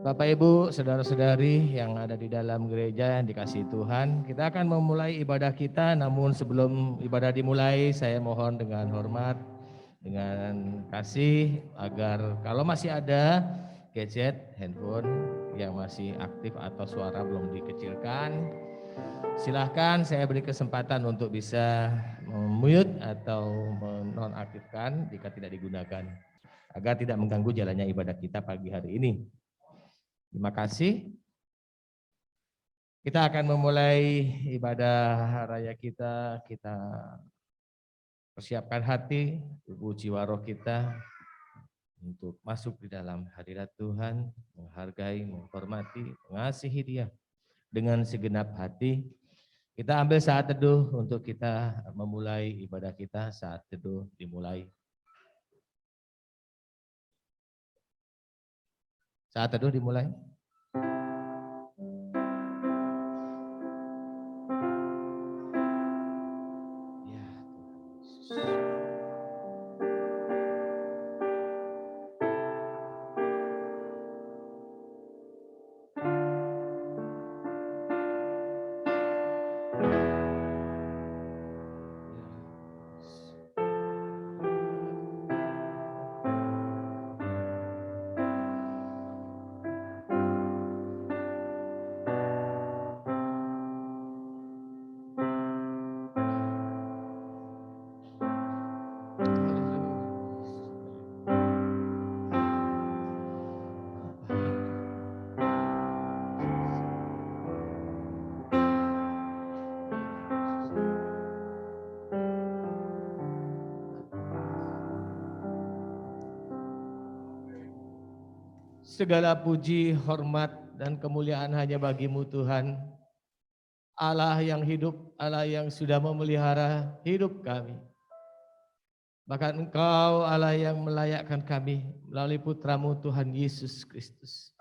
Bapak Ibu, saudara-saudari yang ada di dalam gereja yang dikasihi Tuhan, kita akan memulai ibadah kita. Namun sebelum ibadah dimulai, saya mohon dengan hormat, dengan kasih, agar kalau masih ada gadget, handphone yang masih aktif atau suara belum dikecilkan, silahkan saya beri kesempatan untuk bisa mute atau menonaktifkan jika tidak digunakan, agar tidak mengganggu jalannya ibadah kita pagi hari ini. Terima kasih. Kita akan memulai ibadah raya kita. Kita persiapkan hati, tubuh, jiwa, roh kita untuk masuk di dalam hadirat Tuhan, menghargai, menghormati, mengasihi Dia dengan segenap hati. Kita ambil saat teduh untuk kita memulai ibadah kita. Saat teduh dimulai. Saat teduh dimulai. Ya, Tuhan Yesus. Segala puji, hormat, dan kemuliaan hanya bagi-Mu Tuhan, Allah yang hidup, Allah yang sudah memelihara hidup kami. Bahkan Engkau Allah yang melayakkan kami melalui Putra-Mu Tuhan Yesus Kristus.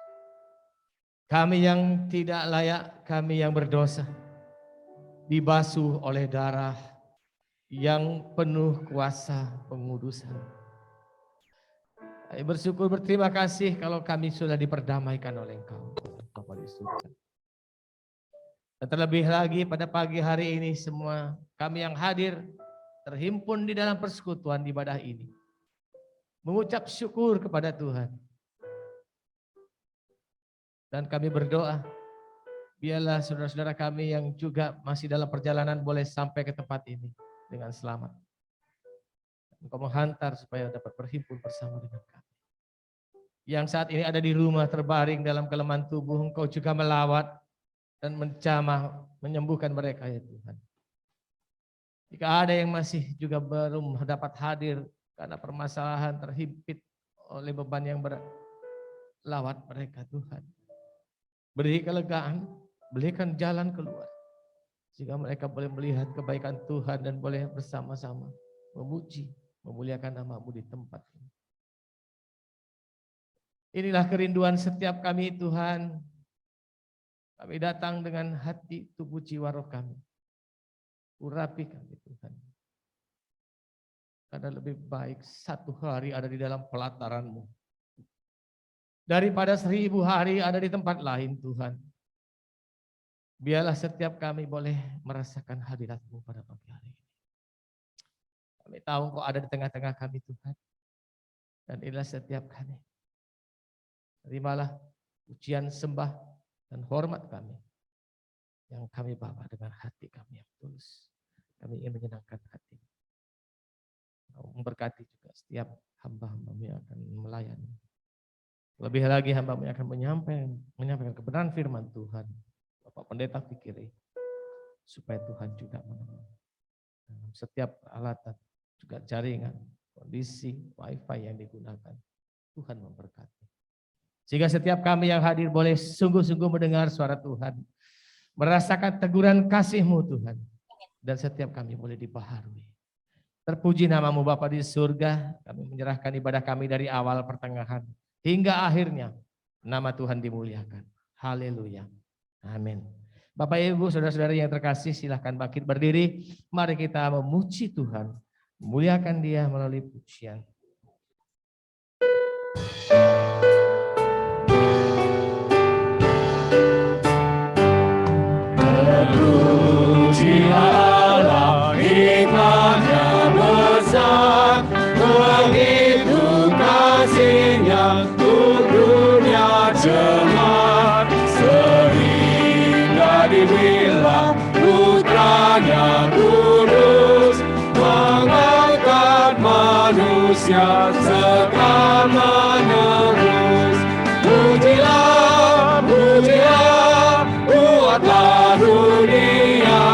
Kami yang tidak layak, kami yang berdosa, dibasuh oleh darah yang penuh kuasa pengudusan. Kami bersyukur, berterima kasih kalau kami sudah diperdamaikan oleh Engkau, Bapa di surga. Dan terlebih lagi pada pagi hari ini semua kami yang hadir terhimpun di dalam persekutuan ibadah ini, mengucap syukur kepada Tuhan. Dan kami berdoa, biarlah saudara-saudara kami yang juga masih dalam perjalanan boleh sampai ke tempat ini dengan selamat. Engkau menghantar supaya dapat berhimpun bersama dengan kami. Yang saat ini ada di rumah terbaring dalam kelemahan tubuh, Engkau juga melawat dan menjamah, menyembuhkan mereka ya Tuhan. Jika ada yang masih juga belum dapat hadir karena permasalahan terhimpit oleh beban yang berat, lawat mereka Tuhan. Beri kelegaan, berikan jalan keluar, sehingga mereka boleh melihat kebaikan Tuhan dan boleh bersama-sama memuji, memuliakan nama-Mu di tempat ini. Inilah kerinduan setiap kami Tuhan. Kami datang dengan hati, tubuh, jiwa, roh kami. Urapi kami Tuhan. Karena lebih baik satu hari ada di dalam pelataran-Mu daripada 1000 hari ada di tempat lain Tuhan. Biarlah setiap kami boleh merasakan hadirat-Mu pada pagi hari ini. Kami tahu Engkau ada di tengah-tengah kami Tuhan. Dan inilah setiap kami. Terimalah pujian, sembah, dan hormat kami yang kami bawa dengan hati kami yang tulus. Kami ingin menyenangkan hati. Memberkati juga setiap hamba-hamba yang akan melayani. Lebih lagi hamba-Mu yang akan menyampaikan kebenaran firman Tuhan. Bapak Pendeta Fikri, supaya Tuhan juga menolong. Setiap peralatan, juga jaringan, kondisi, wifi yang digunakan, Tuhan memberkati. Sehingga setiap kami yang hadir boleh sungguh-sungguh mendengar suara Tuhan, merasakan teguran kasih-Mu Tuhan, dan setiap kami boleh dibaharui. Terpuji nama-Mu Bapa di surga, kami menyerahkan ibadah kami dari awal pertengahan hingga akhirnya, nama Tuhan dimuliakan. Haleluya. Amin. Bapak Ibu, saudara-saudari yang terkasih, silahkan bangkit berdiri. Mari kita memuji Tuhan, memuliakan Dia melalui pujian. cemar, sehingga dibilang putranya kudus, mengangkat manusia serta menerus. Pujilah, pujilah, buatlah dunia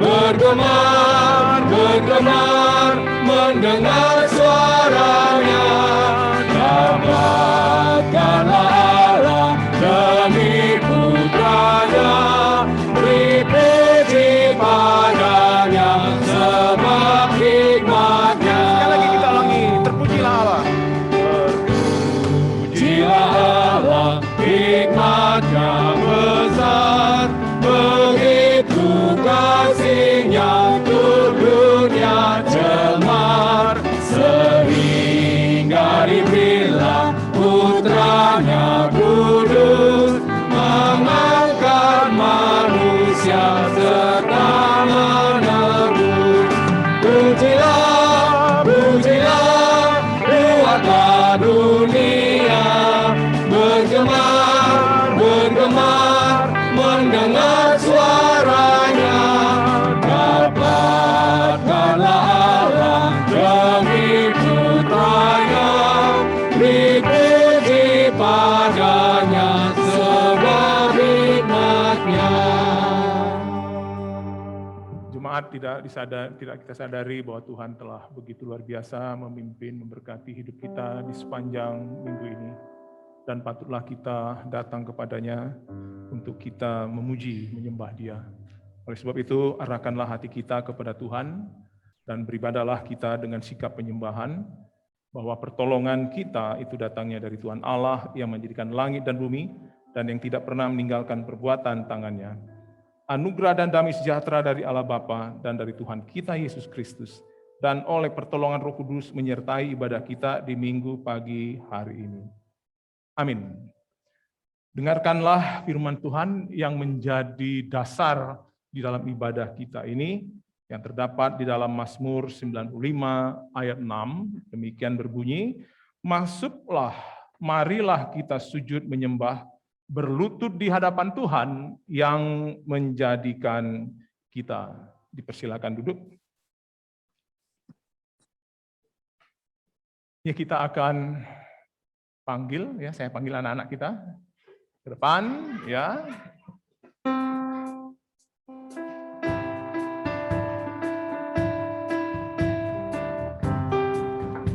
bergemar, bergemar, mendengar suaranya. Dapatkanlah Allah demi putranya, beri puji padanya sebab hikmatnya. Sekali lagi kita ulangi, terpujilah Allah. Terpujilah Allah, hikmatnya besar, begitu kasihnya untuk dunia cemar, sehingga dibilang putranya kudus, mengangkat manusia serta menerus. Pujilah, pujilah, buatlah dunia bergemar, bergemar, mendengar suaranya. Dapatkanlah Allah demi putranya, dipuji padanya sebab hikmatnya. Jemaat, tidak kita sadari bahwa Tuhan telah begitu luar biasa memimpin, memberkati hidup kita di sepanjang minggu ini. Dan patutlah kita datang kepadanya untuk kita memuji, menyembah Dia. Oleh sebab itu, arahkanlah hati kita kepada Tuhan dan beribadahlah kita dengan sikap penyembahan, bahwa pertolongan kita itu datangnya dari Tuhan Allah yang menjadikan langit dan bumi dan yang tidak pernah meninggalkan perbuatan tangannya. Anugerah dan damai sejahtera dari Allah Bapa dan dari Tuhan kita Yesus Kristus dan oleh pertolongan Roh Kudus menyertai ibadah kita di minggu pagi hari ini. Amin. Dengarkanlah firman Tuhan yang menjadi dasar di dalam ibadah kita ini, yang terdapat di dalam Mazmur 95 ayat 6, demikian berbunyi, masuklah, marilah kita sujud menyembah, berlutut di hadapan Tuhan yang menjadikan kita. Dipersilakan duduk. Ya, kita akan panggil, ya, saya panggil anak-anak kita ke depan, ya.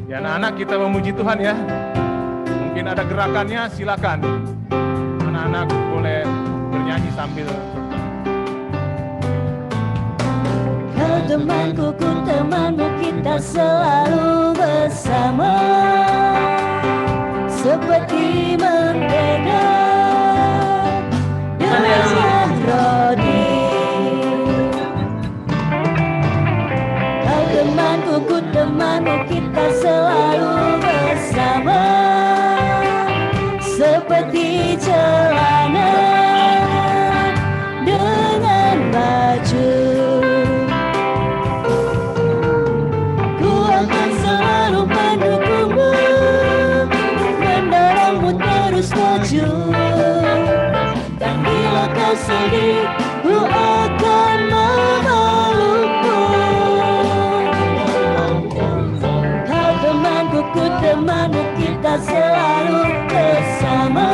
Ya, anak-anak kita memuji Tuhan ya. Mungkin ada gerakannya, silakan. Anak-anak boleh bernyanyi sambil. Kau temanku, ku temanmu, kita selalu bersama, seperti membeda dengan roti. Kau temanku, ku temanmu, kita selalu bersama, seperti celana dengan baju. Ku akan selalu mendukungmu, mendorongmu terus maju. Dan bila kau sedih, ku akan memelukmu. Kau temanku, ku temanmu, kita selalu bersama,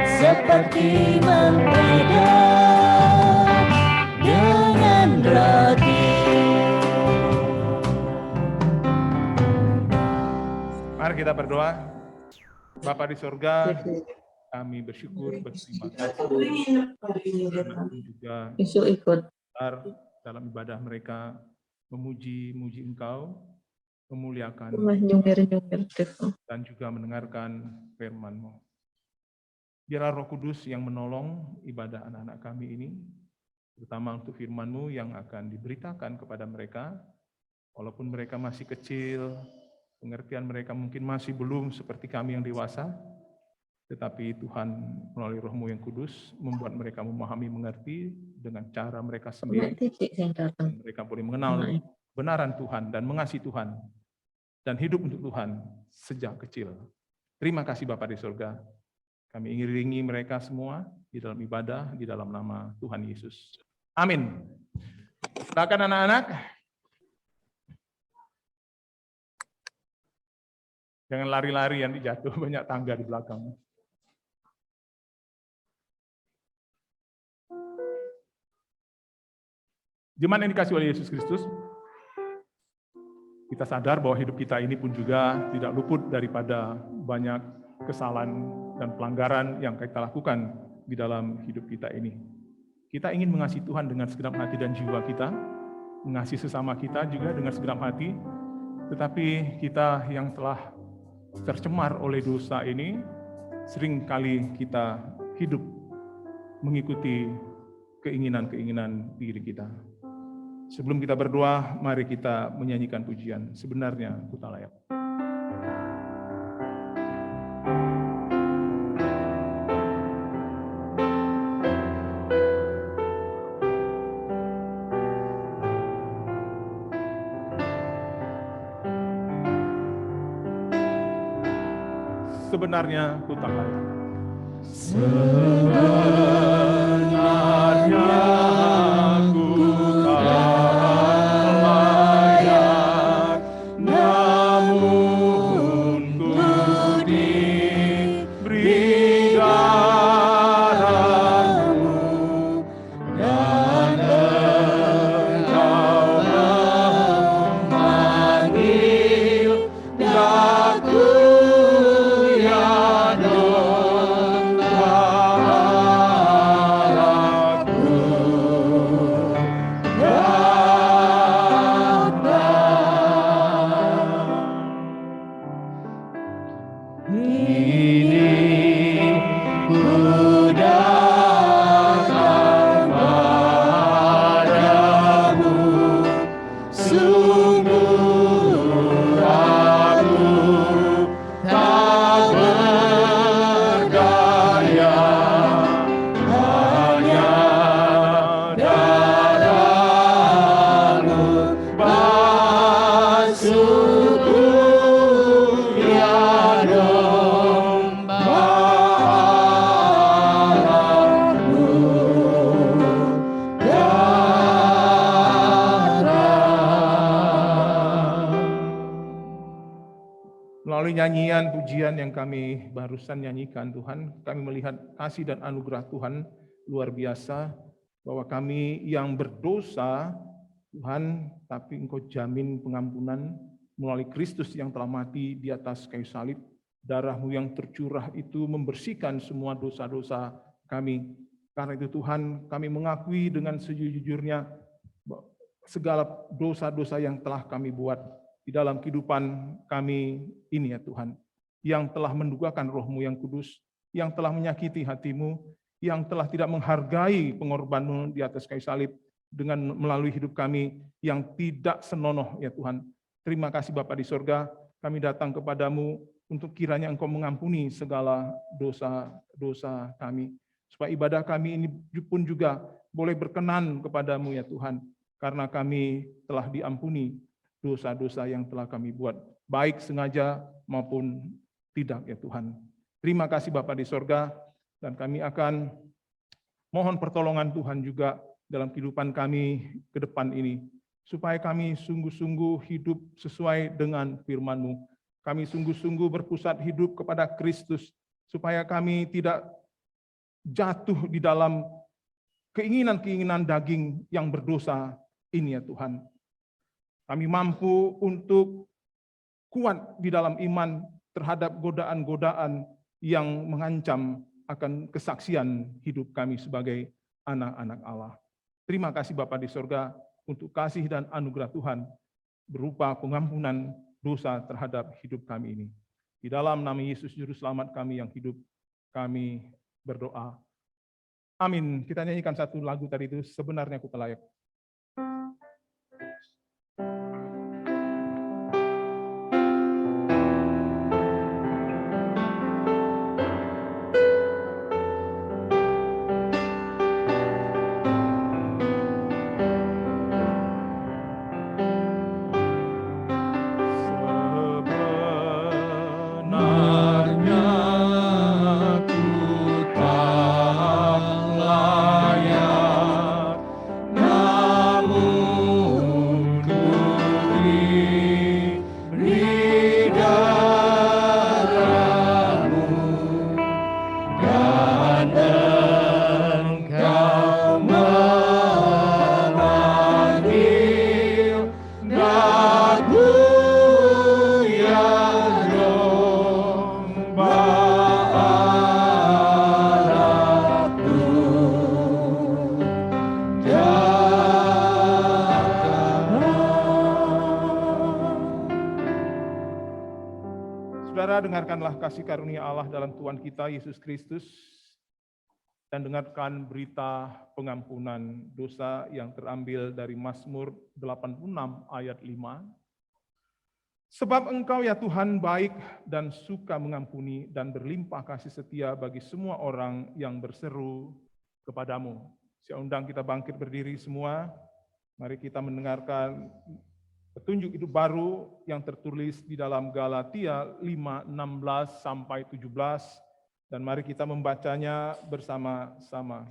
seperti membeda dengan roti. Mari kita berdoa. Bapa di surga, kami bersyukur, berterima kasih karena juga dalam ibadah mereka memuji Engkau, memuliakan dan juga mendengarkan firman-Mu. Biarlah Roh Kudus yang menolong ibadah anak-anak kami ini, terutama untuk firman-Mu yang akan diberitakan kepada mereka, walaupun mereka masih kecil, pengertian mereka mungkin masih belum seperti kami yang dewasa, tetapi Tuhan melalui Roh-Mu yang kudus membuat mereka memahami, mengerti dengan cara mereka sendiri. Dan mereka boleh mengenal kebenaran Tuhan dan mengasihi Tuhan dan hidup untuk Tuhan sejak kecil. Terima kasih Bapa di surga. Kami iringi mereka semua di dalam ibadah, di dalam nama Tuhan Yesus. Amin. Silakan anak-anak. Jangan lari-lari yang dijatuh, banyak tangga di belakang. Jemaat yang dikasih oleh Yesus Kristus, kita sadar bahwa hidup kita ini pun juga tidak luput daripada banyak kesalahan dan pelanggaran yang kita lakukan di dalam hidup kita ini. Kita ingin mengasihi Tuhan dengan segenap hati dan jiwa kita, mengasihi sesama kita juga dengan segenap hati, tetapi kita yang telah tercemar oleh dosa ini, seringkali kita hidup mengikuti keinginan-keinginan diri kita. Sebelum kita berdoa, mari kita menyanyikan pujian. Sebenarnya Ku tak layak. Sebenarnya Ku tak layak. Sebenarnya nyanyian pujian yang kami barusan nyanyikan, Tuhan, kami melihat kasih dan anugerah Tuhan luar biasa, bahwa kami yang berdosa, Tuhan, tapi Engkau jamin pengampunan melalui Kristus yang telah mati di atas kayu salib. Darah-Mu yang tercurah itu membersihkan semua dosa-dosa kami. Karena itu Tuhan, kami mengakui dengan sejujurnya segala dosa-dosa yang telah kami buat di dalam kehidupan kami ini ya Tuhan, yang telah mendukakan Roh-Mu yang kudus, yang telah menyakiti hati-Mu, yang telah tidak menghargai pengorbanan-Mu di atas kayu salib dengan melalui hidup kami yang tidak senonoh ya Tuhan. Terima kasih Bapa di sorga, kami datang kepadamu untuk kiranya Engkau mengampuni segala dosa-dosa kami, supaya ibadah kami ini pun juga boleh berkenan kepadamu ya Tuhan, karena kami telah diampuni dosa-dosa yang telah kami buat, baik sengaja maupun tidak ya Tuhan. Terima kasih Bapa di sorga, dan kami akan mohon pertolongan Tuhan juga dalam kehidupan kami ke depan ini, supaya kami sungguh-sungguh hidup sesuai dengan firman-Mu. Kami sungguh-sungguh berpusat hidup kepada Kristus, supaya kami tidak jatuh di dalam keinginan-keinginan daging yang berdosa ini ya Tuhan. Kami mampu untuk kuat di dalam iman terhadap godaan-godaan yang mengancam akan kesaksian hidup kami sebagai anak-anak Allah. Terima kasih Bapa di sorga untuk kasih dan anugerah Tuhan berupa pengampunan dosa terhadap hidup kami ini. Di dalam nama Yesus Juru Selamat kami yang hidup, kami berdoa. Amin. Kita nyanyikan satu lagu tadi itu, sebenarnya Ku tak layak. Sebenarnya Saudara, dengarkanlah kasih karunia Allah dalam Tuhan kita Yesus Kristus dan dengarkan berita pengampunan dosa yang terambil dari Mazmur 86 ayat 5. Sebab Engkau ya Tuhan baik dan suka mengampuni dan berlimpah kasih setia bagi semua orang yang berseru kepadamu. Saya undang kita bangkit berdiri semua. Mari kita mendengarkan petunjuk hidup baru yang tertulis di dalam Galatia 5:16 sampai 17. Dan mari kita membacanya bersama-sama.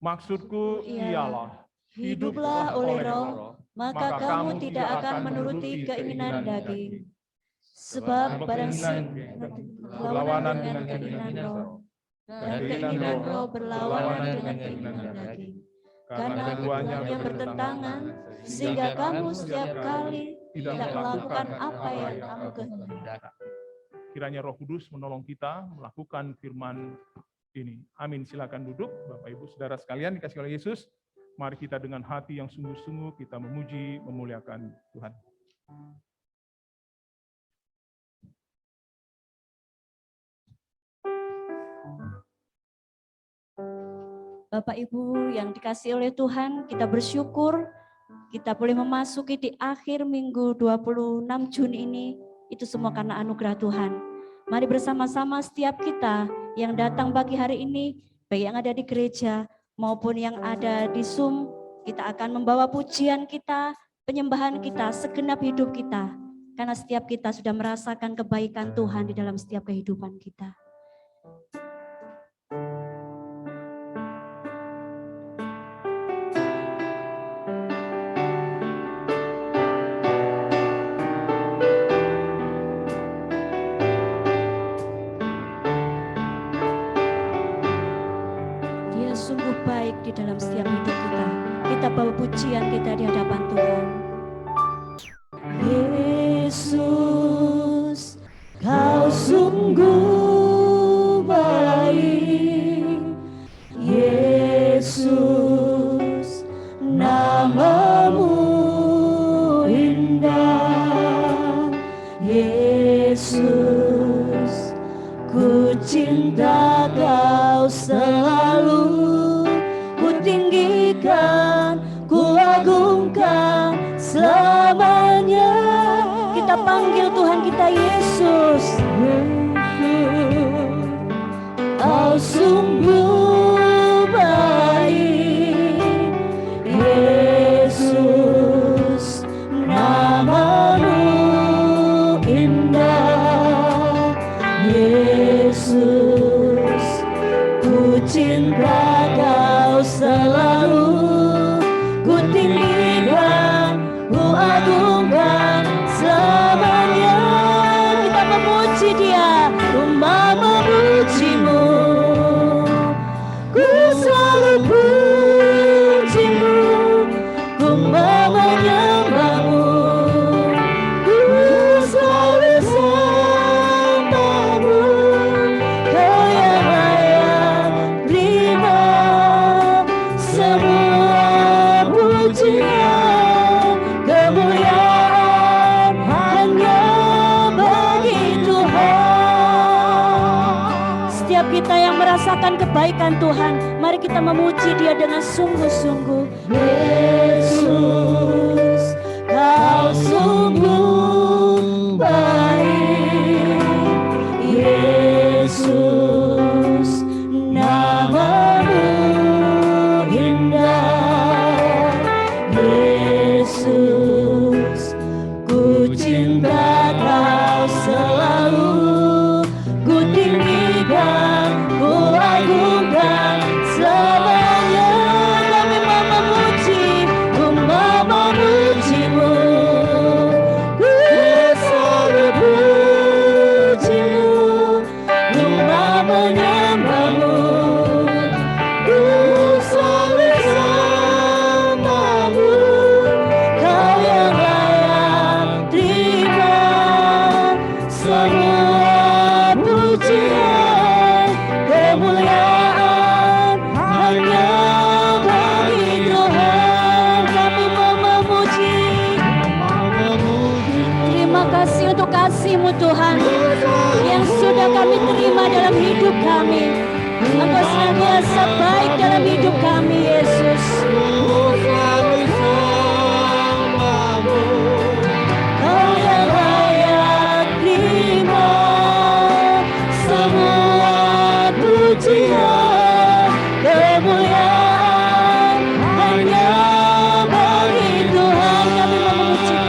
Maksudku ialah, hiduplah oleh Roh, maka kamu tidak akan menuruti keinginan daging. Sebab barang berlawanan dengan keinginan Roh, dan keinginan Roh berlawanan dengan keinginan daging. Karena keduanya bertentangan, sehingga kamu setiap kali tidak melakukan apa yang kamu kehendaki. Kiranya Roh Kudus menolong kita melakukan firman ini. Amin. Silakan duduk, Bapak Ibu Saudara sekalian dikasihi oleh Yesus. Mari kita dengan hati yang sungguh-sungguh kita memuji, memuliakan Tuhan. Bapak Ibu yang dikasihi oleh Tuhan, kita bersyukur kita boleh memasuki di akhir minggu 26 Juni ini. Itu semua karena anugerah Tuhan. Mari bersama-sama setiap kita yang datang pagi hari ini, baik yang ada di gereja maupun yang ada di Zoom, kita akan membawa pujian kita, penyembahan kita, segenap hidup kita. Karena setiap kita sudah merasakan kebaikan Tuhan di dalam setiap kehidupan kita. Di dalam setiap hidup kita, kita bawa pujian kita di hadapan Tuhan. Yesus, Kau sungguh baik. Yesus, nama-Mu indah. Yesus, ku cinta Kau selalu. Tinggikan, ku agungkan selamanya. Kita panggil Tuhan kita Yesus. Kau sungguh baik. Yesus, nama-Mu indah. Yesus, ku cinta Kau selalu, ku tinggikan, ku agungkan selamanya. Kita memuji Dia, rumah memuji-Mu. Ku selalu puji-Mu, ku menyembah-Mu. Ku selalu sembah-Mu, Kau yang layak terima semua pujian, kemuliaan hanya bagi Tuhan. Setiap kita yang merasakan kebaikan Tuhan, mari kita memuji Dia dengan sungguh-sungguh. Yesus, Kau sungguh baik. Yesus, nama-Mu indah. Yesus, ku cinta Kau selalu, ku tinggikan, ku agungkan selamanya. Kami mau memuji, ku mau memuji-Mu. Ku selalu puji-Mu, ku mau menyembah-Mu. Ku selalu sembah-Mu, Kau yang layak terima semua pujian, kemuliaan hanya bagi Tuhan. Kami mau memuji. Terima kasih untuk kasih-Mu Tuhan. Tuhan yang sudah kami terima dalam hidup kami. Engkau senantiasa baik dalam hidup kami, Yesus. Kau yang layak terima semua pujian, kemuliaan hanya bagi Tuhan. Kami memuji,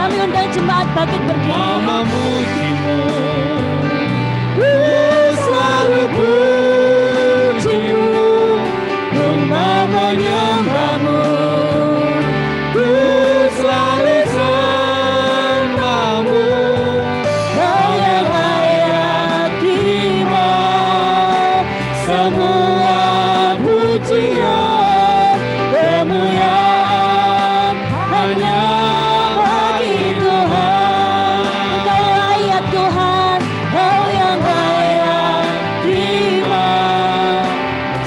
kami undang jemaat bangkit berdiri. Memujimu, ku selalu pujimu, rumah menyembahmu, ku selalu sembahmu. Kau yang layak terima semua pujian, kemuliaan hanya bagi Tuhan. Kau layak Tuhan, Kau yang layak terima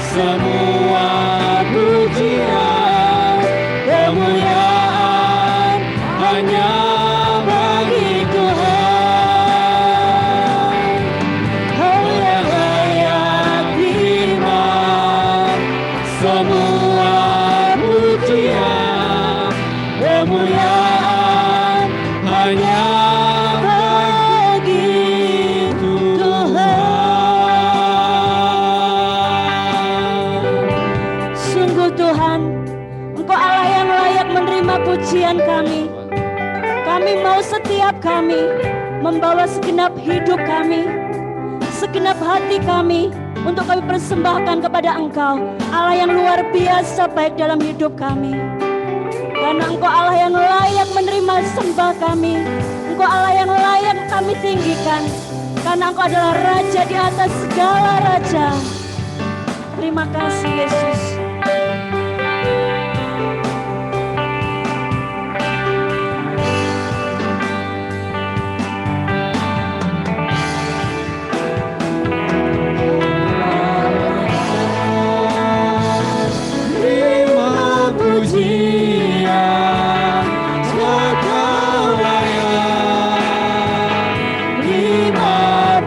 semua pujian, kemuliaan hanya bagi Tuhan. Kau yang layak terima semua pujian, kemuliaan hanya bagi Tuhan. Sungguh Tuhan, Engkau Allah yang layak menerima pujian kami. Kami mau setiap kami membawa segenap hidup kami, segenap hati kami untuk kami persembahkan kepada Engkau, Allah yang luar biasa baik dalam hidup kami. Karena Engkau Allah yang layak menerima sembah kami, Engkau Allah yang layak kami tinggikan, karena Engkau adalah Raja di atas segala raja. Terima kasih Yesus. Terima pujian, sebab Kau layak. Terima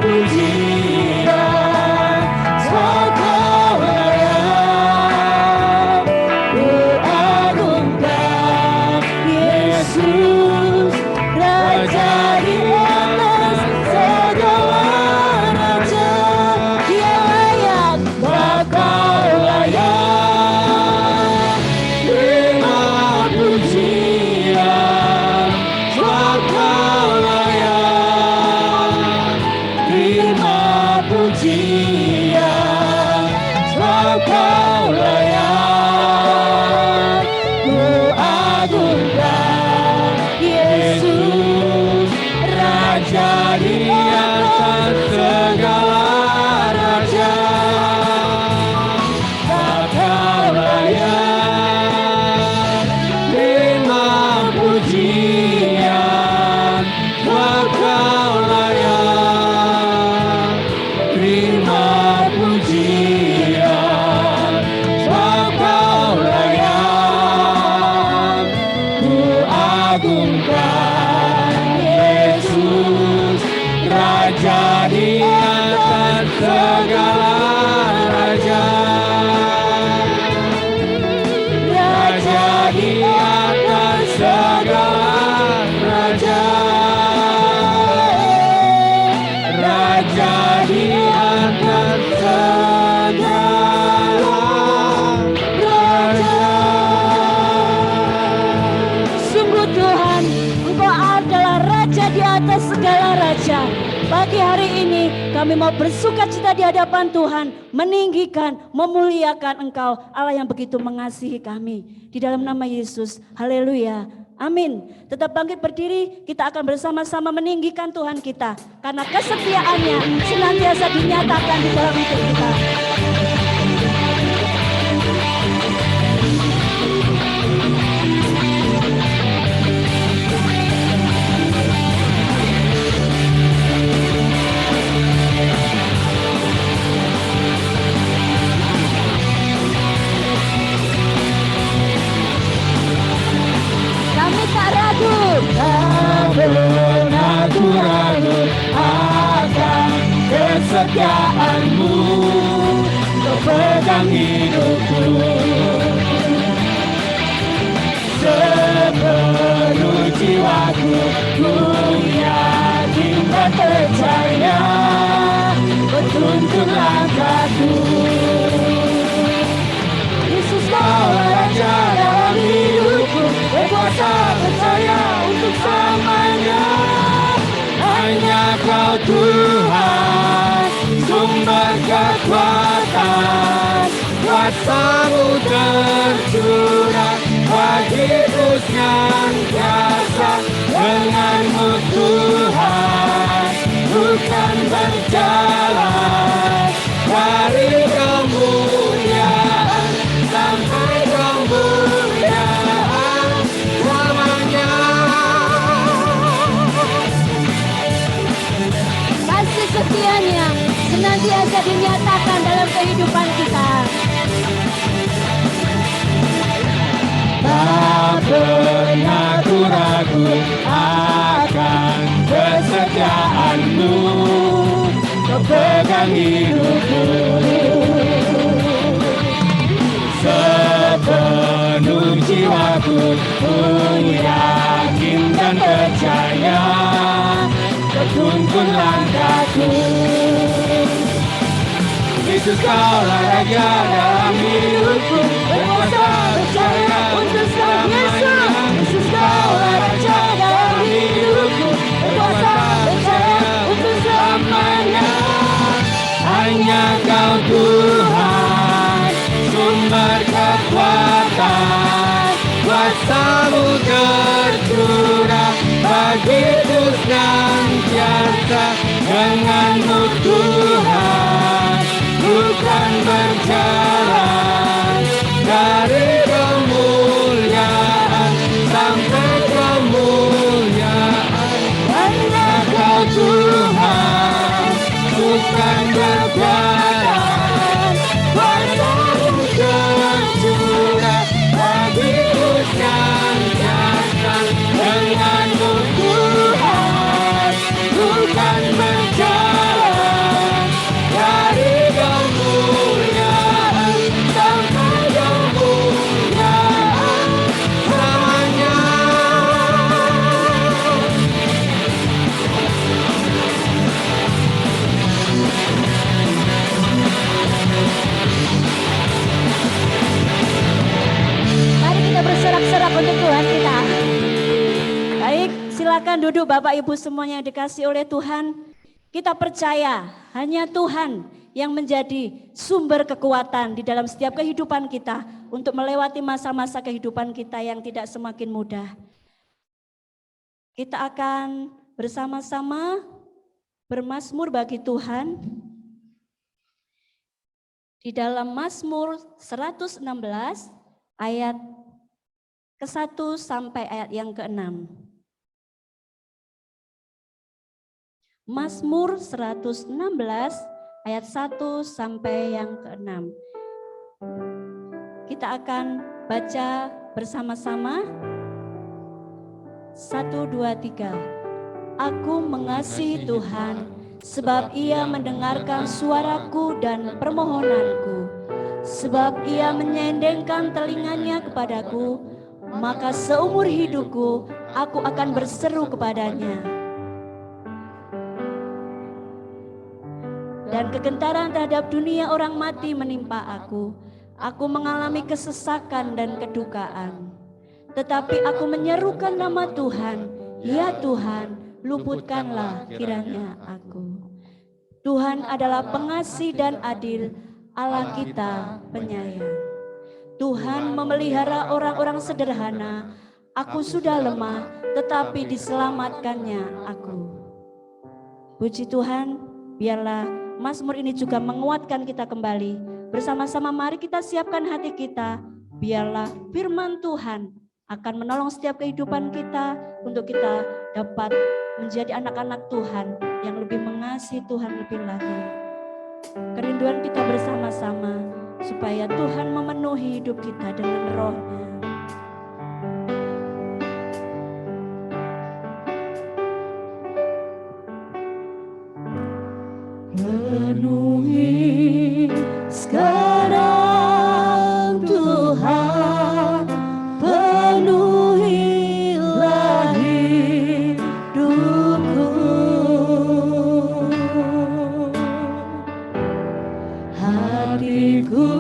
pujian, sebab Kau layak. Ku agungkan Yesus, Raja di atas segala raja. Dia layak, sebab Kau layak. Terima pujian, sebab Kau layak. Terima pujian, sebab Kau layak. Ku agungkan Yesus, Raja di atas segala raja. Kau layak. Terima pujian, sebab Kau layak. Terima pujian, sebab Kau layak. Ku agungkan Yesus, Raja di atas segala raja. Raja di atas segala raja. Raja di atas segala raja. Sungguh Tuhan, Engkau adalah Raja di atas segala raja. Pagi hari ini kami mau bersuka cita di hadapan Tuhan, meninggikan, memuliakan Engkau, Allah yang begitu mengasihi kami. Di dalam nama Yesus, haleluya, amin. Tetap bangkit berdiri, kita akan bersama-sama meninggikan Tuhan kita, karena kesetiaannya senantiasa dinyatakan di dalam hidup kita. Tak pernah ku ragu kesetiaan-Mu, Kau pegang hidupku. Sepenuh jiwaku, ku yakin dan percaya, Kau tuntun langkahku. Yesus, Kaulah Raja dalam hidupku, berkuasa percaya untuk selamanya. Hanya Kau Tuhan, sumber kekuatan, kuasa-Mu tercurah bagiku senantiasa. Dengan-Mu Tuhan, ku kan berjalan dari kemuliaan sampai kemuliaan selamanya. Kasih setia-Nya senantiasa dinyatakan dalam kehidupan kita. Tak pernah ku ragu akan kesetiaan-Mu, Kau pegang hidupku. Sepenuh jiwaku, ku yakin dan percaya, Kau tuntun langkahku. Yesus, Kaulah Raja dalam hidupku, berkuasa percaya untuk selamanya. Yesus, Kaulah Raja dalam hidupku, berkuasa percaya untuk selamanya. Hanya Kau Tuhan, sumber kekuatan, kuasa-Mu tercurah bagiku senantiasa. Dengan-Mu Tuhan, ku kan berjalan dari kemuliaan sampai kemuliaan. Hanya Kau Tuhan, ku kan berjalan, kuasa-Mu tercurah bagiku senantiasa. Dengan-Mu Tuhan, ku kan berjalan dari kemuliaan sampai kemuliaan selamanya. Mari kita bersorak-sorak untuk Tuhan kita. Baik, silakan duduk Bapak Ibu semuanya yang dikasihi oleh Tuhan. Kita percaya hanya Tuhan yang menjadi sumber kekuatan di dalam setiap kehidupan kita untuk melewati masa-masa kehidupan kita yang tidak semakin mudah. Kita akan bersama-sama bermazmur bagi Tuhan. Di dalam Mazmur 116 ayat ke-1 sampai ayat yang ke-6. Mazmur 116 ayat 1 sampai yang ke-6. Kita akan baca bersama-sama. 1, 2, 3. Aku mengasihi Tuhan sebab Ia mendengarkan suaraku dan permohonanku. Sebab Ia menyendengkan telinganya kepadaku, maka seumur hidupku aku akan berseru kepadanya. Dan kegentaran terhadap dunia orang mati menimpa aku. Aku mengalami kesesakan dan kedukaan. Tetapi aku menyerukan nama Tuhan, ya Tuhan, luputkanlah kiranya aku. Tuhan adalah pengasih dan adil, Allah kita penyayang. Tuhan memelihara orang-orang sederhana. Aku sudah lemah, tetapi diselamatkannya aku. Puji Tuhan, biarlah Mazmur ini juga menguatkan kita kembali. Bersama-sama mari kita siapkan hati kita. Biarlah firman Tuhan akan menolong setiap kehidupan kita untuk kita dapat menjadi anak-anak Tuhan yang lebih mengasihi Tuhan lebih lagi. Kerinduan kita bersama-sama supaya Tuhan memenuhi hidup kita dengan roh-Nya. Penuhi sekarang Tuhan, penuhilah hidupku. Hatiku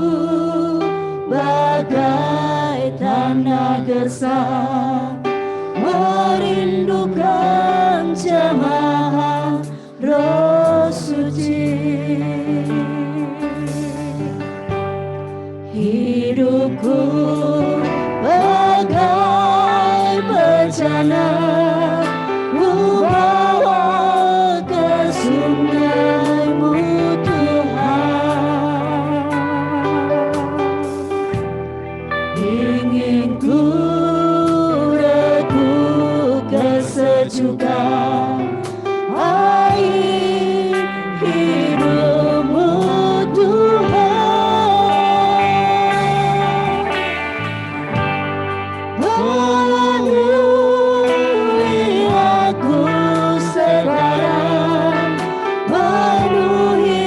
bagai tanah gersang, merindukan jemaah Roh Suci. Hidupku bagai bencana, ku bawa ke sungai-Mu Tuhan. Ingin ku regu kesejukan air hidup-Mu Tuhan. Penuhi aku sekarang, penuhilah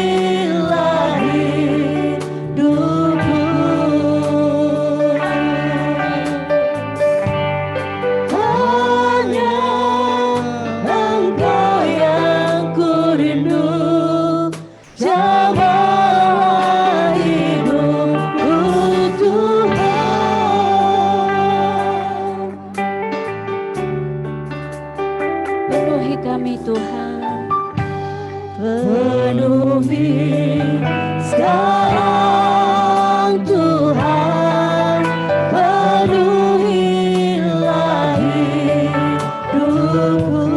hidupku. Hanya Engkau yang ku rindu, jamaah hidupku Tuhan. Penuhi kami Tuhan, Penuhi sekarang Tuhan, penuhilah hidupku.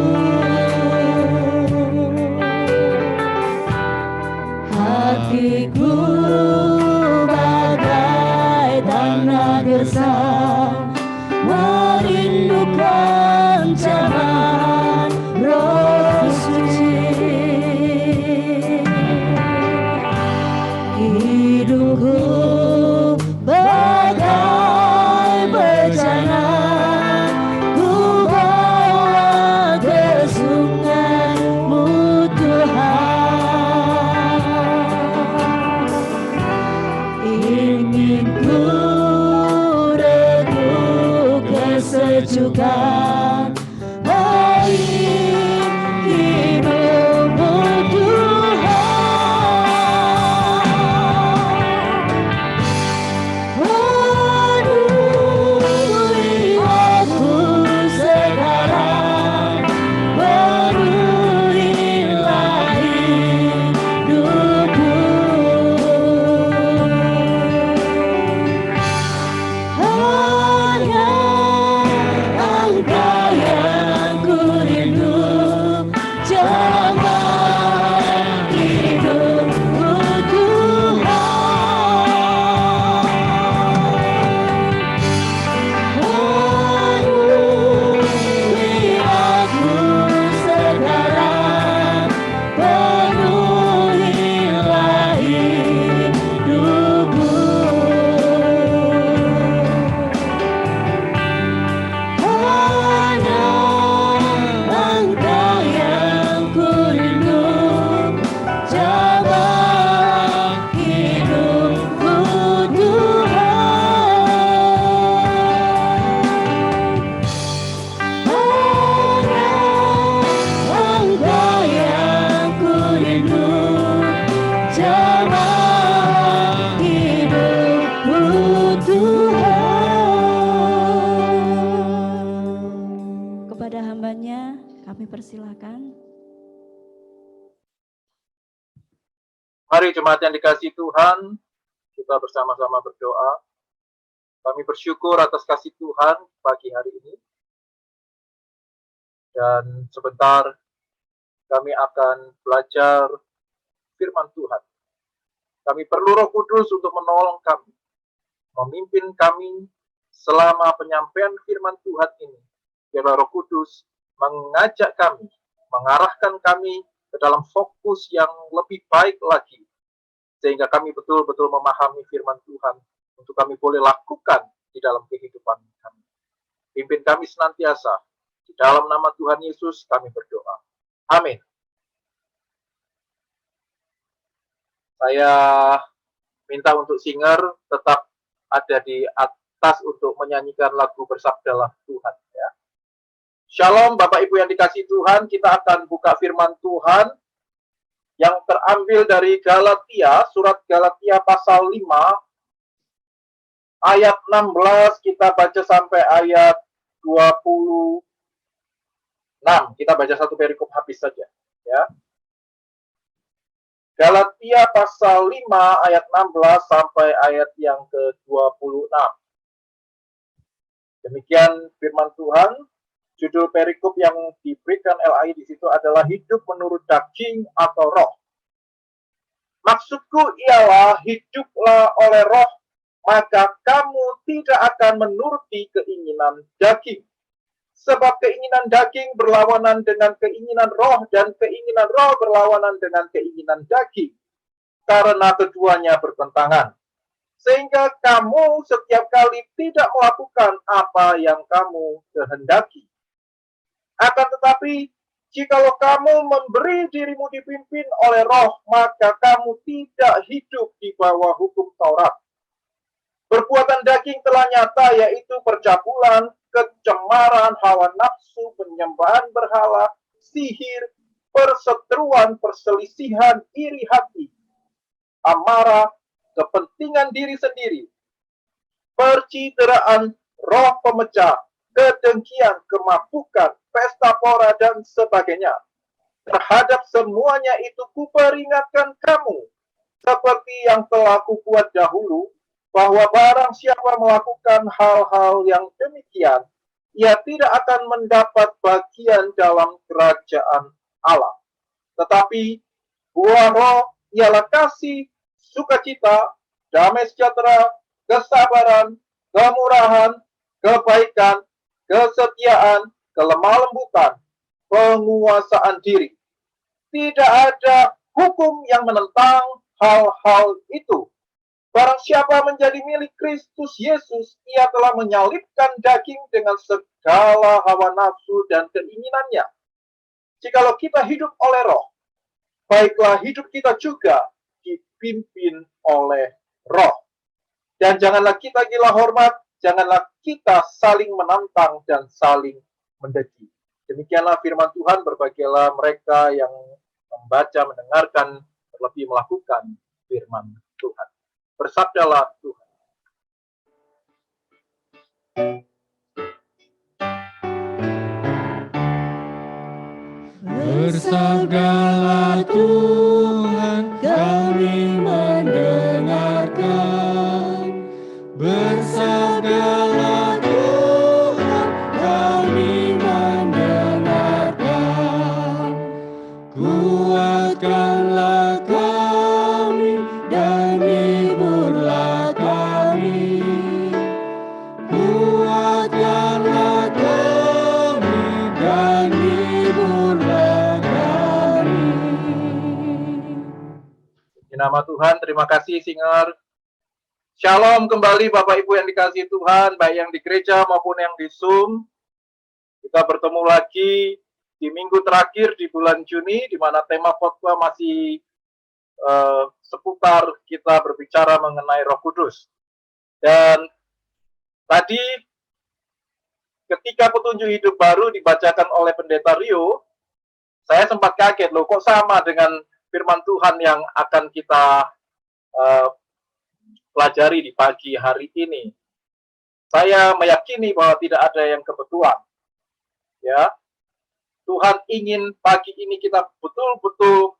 Hatiku bagai tanah gersang, merindukan jamaah Roh Suci. Hidupku bagai bencana, ku bawa ke sungai-Mu Tuhan. Ingin ku regu kesejukan air hidup-Mu Tuhan. Penuhi aku sekarang, penuhilah hidupku. Hanya Engkau yang ku rindu, jamaah hidupku Tuhan. Penuhi aku sekarang, penuhilah hidupku. Hanya Engkau yang ku rindu, jamaah hidupku Tuhan. Hanya Engkau yang ku rindu, jamaah hidupku Tuhan. kepada hambanya kami persilakan. Mari jemaat yang dikasihi Tuhan, kita bersama-sama berdoa. Kami bersyukur atas kasih Tuhan pagi hari ini. Dan sebentar kami akan belajar firman Tuhan. Kami perlu Roh Kudus untuk menolong kami, memimpin kami selama penyampaian firman Tuhan ini. Biarlah Roh Kudus mengajak kami, mengarahkan kami ke dalam fokus yang lebih baik lagi, sehingga kami betul-betul memahami firman Tuhan untuk kami boleh lakukan di dalam kehidupan kami. Pimpin kami senantiasa, di dalam dalam nama Tuhan Yesus kami berdoa. Amin. Saya minta untuk singer tetap ada di atas untuk menyanyikan lagu Bersabdalah Tuhan. Ya. Shalom Bapak Ibu yang dikasihi Tuhan, kita akan buka firman Tuhan yang terambil dari Galatia, surat Galatia pasal 5, ayat 16, kita baca sampai ayat 26. Kita baca satu perikop habis saja. Ya. Galatia pasal 5 ayat 16 sampai ayat yang ke-26. Demikian firman Tuhan. Judul perikop yang diberikan LAI di situ adalah hidup menurut daging atau roh. Maksudku ialah hiduplah oleh roh, maka kamu tidak akan menuruti keinginan daging. Sebab keinginan daging berlawanan dengan keinginan roh, dan keinginan roh berlawanan dengan keinginan daging. Karena keduanya bertentangan. Sehingga kamu setiap kali tidak melakukan apa yang kamu kehendaki. Akan tetapi, jikalau kamu memberi dirimu dipimpin oleh roh, maka kamu tidak hidup di bawah hukum Taurat. Perbuatan daging telah nyata, yaitu percabulan, kecemaran, hawa nafsu, penyembahan berhala, sihir, perseteruan, perselisihan, iri hati, amarah, kepentingan diri sendiri, percideraan, roh pemecah, kedengkian, kemabukan, pesta pora, dan sebagainya. Terhadap semuanya itu kuperingatkan kamu, seperti yang telah kubuat dahulu, bahwa barang siapa melakukan hal-hal yang demikian, ia tidak akan mendapat bagian dalam kerajaan Allah. Tetapi buah roh ialah kasih, sukacita, damai sejahtera, kesabaran, kemurahan, kebaikan, kesetiaan, kelemah lembutan, penguasaan diri. Tidak ada hukum yang menentang hal-hal itu. Barang siapa menjadi milik Kristus Yesus, ia telah menyalibkan daging dengan segala hawa nafsu dan keinginannya. Jikalau kita hidup oleh roh, baiklah hidup kita juga dipimpin oleh roh. Dan janganlah kita gila hormat, janganlah kita saling menantang dan saling mendeki. Demikianlah firman Tuhan, berbahagialah mereka yang membaca, mendengarkan, terlebih melakukan firman Tuhan. Bersabdalah Tuhan. Bersabdalah Tuhan, kami mendengarkan. Bersabdalah Tuhan, kami mendengarkan. Kuatkanlah kami dan hiburlah kami. Kuatkanlah kami dan hiburlah kami. Di nama Tuhan, terima kasih singer. Shalom kembali Bapak Ibu yang dikasihi Tuhan, baik yang di gereja maupun yang di Zoom. Kita bertemu lagi di minggu terakhir di bulan Juni, di mana tema khotbah masih seputar kita berbicara mengenai Roh Kudus. Dan tadi ketika petunjuk hidup baru dibacakan oleh Pendeta Rio, saya sempat kaget loh, kok sama dengan firman Tuhan yang akan kita pelajari di pagi hari ini. Saya meyakini bahwa tidak ada yang kebetulan. Ya, Tuhan ingin pagi ini kita betul-betul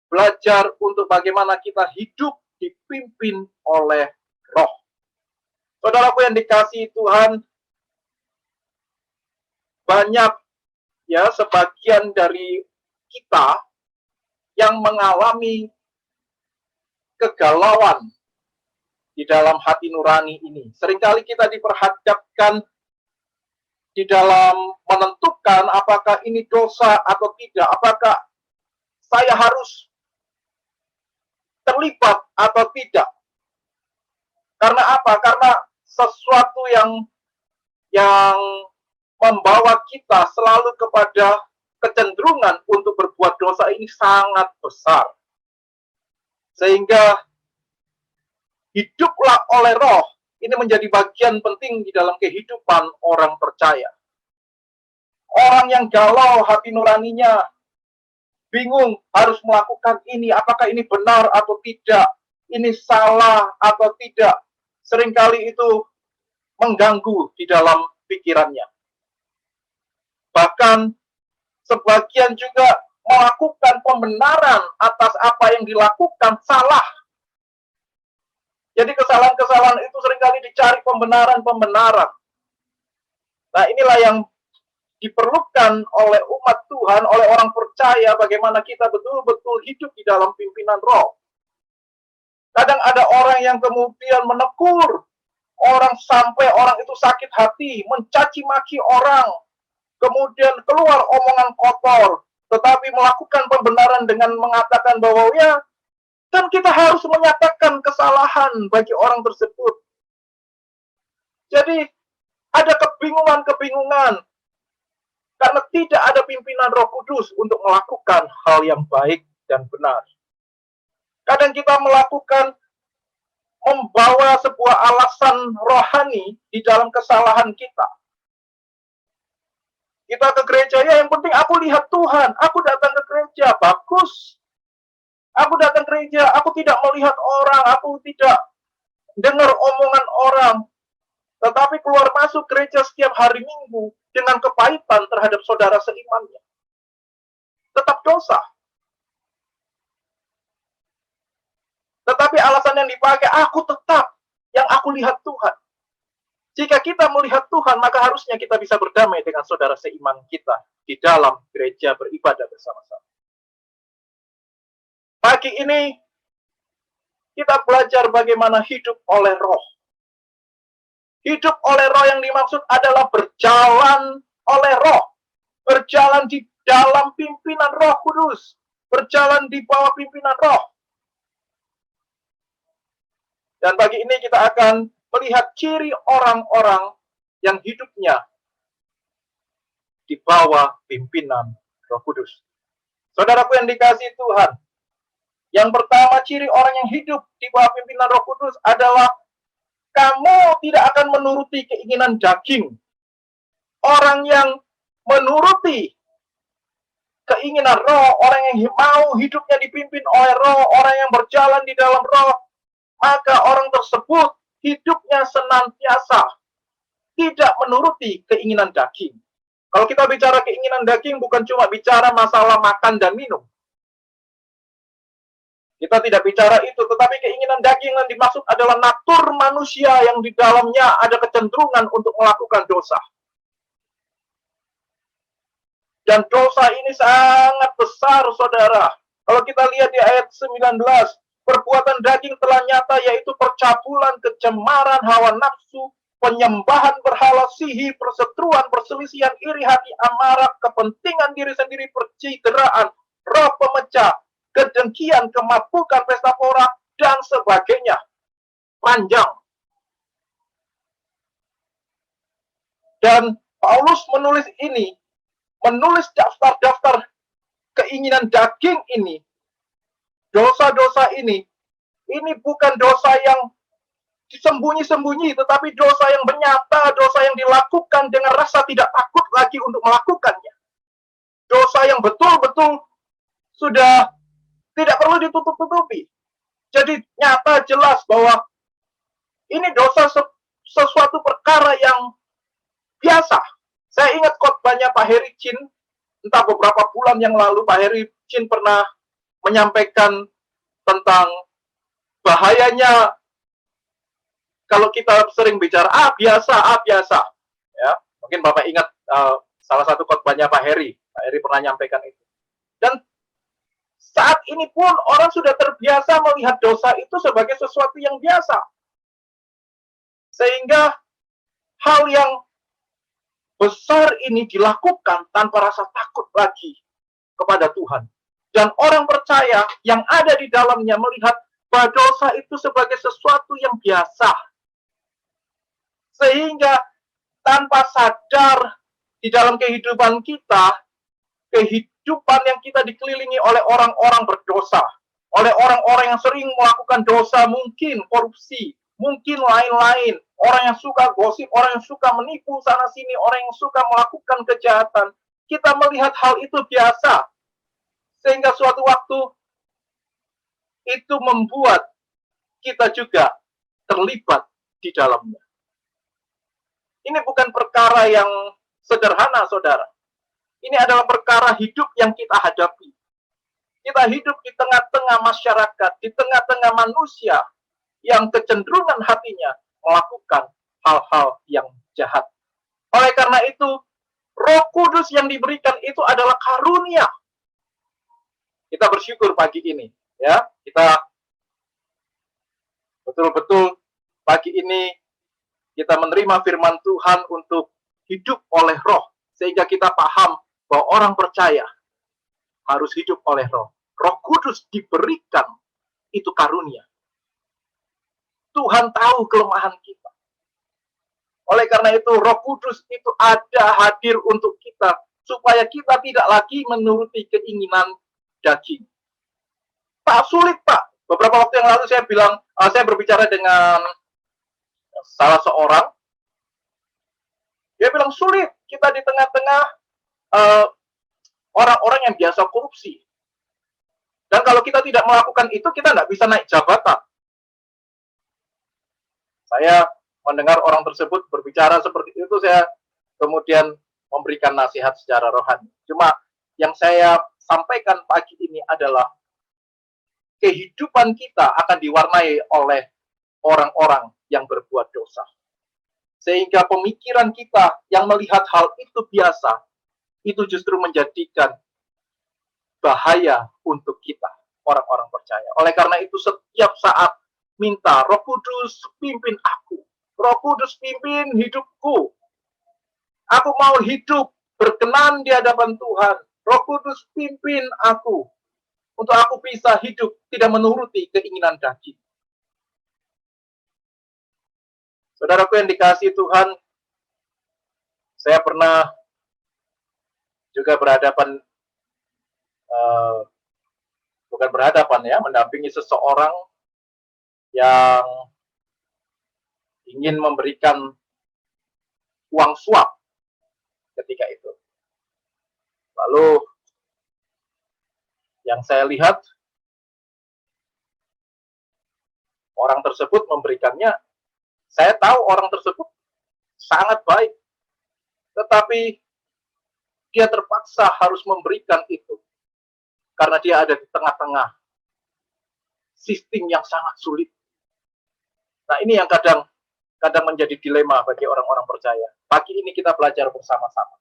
belajar untuk bagaimana kita hidup dipimpin oleh Roh. Saudaraku yang dikasihi Tuhan, banyak ya sebagian dari kita yang mengalami kegalauan di dalam hati nurani ini. Seringkali kita diperhadapkan di dalam menentukan apakah ini dosa atau tidak, apakah saya harus terlibat atau tidak. Karena apa? Karena sesuatu yang membawa kita selalu kepada kecenderungan untuk berbuat dosa ini sangat besar. Sehingga hiduplah oleh roh. Ini menjadi bagian penting di dalam kehidupan orang percaya. Orang yang galau hati nuraninya, bingung harus melakukan ini, apakah ini benar atau tidak, ini salah atau tidak, seringkali itu mengganggu di dalam pikirannya. Bahkan sebagian juga melakukan pembenaran atas apa yang dilakukan salah. Jadi kesalahan-kesalahan itu seringkali dicari pembenaran-pembenaran. Nah, inilah yang diperlukan oleh umat Tuhan, oleh orang percaya, bagaimana kita betul-betul hidup di dalam pimpinan roh. Kadang ada orang yang kemudian menegur orang sampai orang itu sakit hati, mencaci maki orang, kemudian keluar omongan kotor, tetapi melakukan pembenaran dengan mengatakan bahwa ya, kan kita harus menyatakan kesalahan bagi orang tersebut. Jadi ada kebingungan-kebingungan karena tidak ada pimpinan Roh Kudus untuk melakukan hal yang baik dan benar. Kadang kita membawa sebuah alasan rohani di dalam kesalahan kita. Kita ke gereja, ya yang penting aku lihat Tuhan, aku datang ke gereja, bagus. Aku datang ke gereja, aku tidak melihat orang, aku tidak dengar omongan orang. Tetapi keluar masuk gereja setiap hari Minggu dengan kepahitan terhadap saudara seimannya. Tetap dosa. Tetapi alasan yang dipakai, aku tetap, yang aku lihat Tuhan. Jika kita melihat Tuhan, maka harusnya kita bisa berdamai dengan saudara seiman kita di dalam gereja beribadah bersama-sama. Pagi ini, kita belajar bagaimana hidup oleh roh. Hidup oleh roh yang dimaksud adalah berjalan oleh roh. Berjalan di dalam pimpinan Roh Kudus. Berjalan di bawah pimpinan roh. Dan pagi ini kita akan melihat ciri orang-orang yang hidupnya di bawah pimpinan Roh Kudus. Saudaraku yang dikasihi Tuhan, yang pertama ciri orang yang hidup di bawah pimpinan Roh Kudus adalah kamu tidak akan menuruti keinginan daging. Orang yang menuruti keinginan roh, orang yang mau hidupnya dipimpin oleh roh, orang yang berjalan di dalam roh, maka orang tersebut hidupnya senantiasa tidak menuruti keinginan daging. Kalau kita bicara keinginan daging, bukan cuma bicara masalah makan dan minum. Kita tidak bicara itu, tetapi keinginan daging yang dimaksud adalah natur manusia yang di dalamnya ada kecenderungan untuk melakukan dosa. Dan dosa ini sangat besar, saudara. Kalau kita lihat di ayat 19, perbuatan daging telah nyata, yaitu percabulan, kecemaran, hawa nafsu, penyembahan berhala, sihir, perseteruan, perselisihan, iri hati, amarah, kepentingan diri sendiri, percideraan, roh pemecah, kedengkian, kemabukan, pesta pora, dan sebagainya. Panjang. Dan Paulus menulis ini, menulis daftar-daftar keinginan daging ini, dosa-dosa ini bukan dosa yang disembunyi-sembunyi, tetapi dosa yang menyata, dosa yang dilakukan dengan rasa tidak takut lagi untuk melakukannya. Dosa yang betul-betul sudah tidak perlu ditutup-tutupi. Jadi nyata jelas bahwa ini dosa sesuatu perkara yang biasa. Saya ingat khotbahnya Pak Heri Chin, entah beberapa bulan yang lalu Pak Heri Chin pernah menyampaikan tentang bahayanya kalau kita sering bicara biasa. Ya, mungkin Bapak ingat salah satu khotbahnya Pak Heri. Pak Heri pernah menyampaikan itu. Dan saat ini pun orang sudah terbiasa melihat dosa itu sebagai sesuatu yang biasa. Sehingga hal yang besar ini dilakukan tanpa rasa takut lagi kepada Tuhan. Dan orang percaya yang ada di dalamnya melihat bahwa dosa itu sebagai sesuatu yang biasa. Sehingga tanpa sadar di dalam kehidupan kita, kehidupan yang kita dikelilingi oleh orang-orang berdosa. oleh orang-orang yang sering melakukan dosa, mungkin korupsi, mungkin lain-lain, orang yang suka gosip, orang yang suka menipu sana-sini, orang yang suka melakukan kejahatan. Kita melihat hal itu biasa, sehingga suatu waktu itu membuat kita juga terlibat di dalamnya. Ini bukan perkara yang sederhana, saudara. Ini adalah perkara hidup yang kita hadapi. Kita hidup di tengah-tengah masyarakat, di tengah-tengah manusia yang kecenderungan hatinya melakukan hal-hal yang jahat. Oleh karena itu, Roh Kudus yang diberikan itu adalah karunia. Kita bersyukur pagi ini, ya. Kita betul-betul pagi ini kita menerima firman Tuhan untuk hidup oleh Roh, sehingga kita paham bahwa orang percaya harus hidup oleh Roh. Roh Kudus diberikan, itu karunia. Tuhan tahu kelemahan kita. Oleh karena itu, Roh Kudus itu ada hadir untuk kita, supaya kita tidak lagi menuruti keinginan daging. Pak, sulit Pak. Beberapa waktu yang lalu saya berbicara dengan salah seorang. Dia bilang sulit kita di tengah-tengah orang-orang yang biasa korupsi. Dan kalau kita tidak melakukan itu, kita nggak bisa naik jabatan. Saya mendengar orang tersebut berbicara seperti itu, saya kemudian memberikan nasihat secara rohani. Cuma yang saya sampaikan pagi ini adalah kehidupan kita akan diwarnai oleh orang-orang yang berbuat dosa. Sehingga pemikiran kita yang melihat hal itu biasa, itu justru menjadikan bahaya untuk kita, orang-orang percaya. Oleh karena itu, setiap saat minta, Roh Kudus pimpin aku. Roh Kudus pimpin hidupku. Aku mau hidup berkenan di hadapan Tuhan. Roh Kudus pimpin aku. Untuk aku bisa hidup tidak menuruti keinginan daging. Saudaraku yang dikasihi Tuhan, saya pernah juga mendampingi seseorang yang ingin memberikan uang suap ketika itu. Lalu yang saya lihat, orang tersebut memberikannya, saya tahu orang tersebut sangat baik, tetapi dia terpaksa harus memberikan itu karena dia ada di tengah-tengah sistem yang sangat sulit. Nah, ini yang kadang menjadi dilema bagi orang-orang percaya. Pagi ini kita belajar bersama-sama.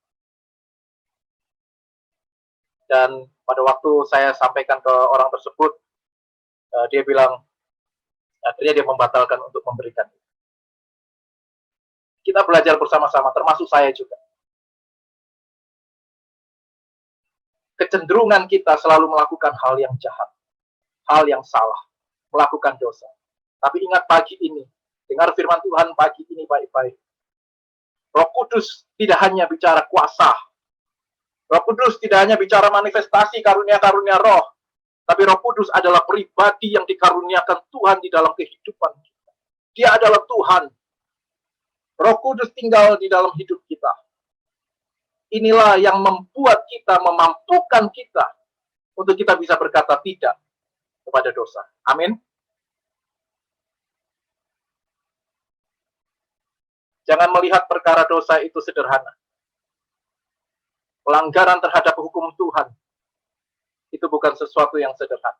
Dan pada waktu saya sampaikan ke orang tersebut, dia bilang, akhirnya dia membatalkan untuk memberikan. Kita belajar bersama-sama, termasuk saya juga. Kecenderungan kita selalu melakukan hal yang jahat, hal yang salah, melakukan dosa. Tapi ingat pagi ini, dengar firman Tuhan pagi ini baik-baik. Roh Kudus tidak hanya bicara kuasa. Roh Kudus tidak hanya bicara manifestasi karunia-karunia roh. Tapi Roh Kudus adalah pribadi yang dikaruniakan Tuhan di dalam kehidupan kita. Dia adalah Tuhan. Roh Kudus tinggal di dalam hidup kita. Inilah yang membuat kita, memampukan kita untuk kita bisa berkata tidak kepada dosa. Amin. Jangan melihat perkara dosa itu sederhana. Pelanggaran terhadap hukum Tuhan itu bukan sesuatu yang sederhana.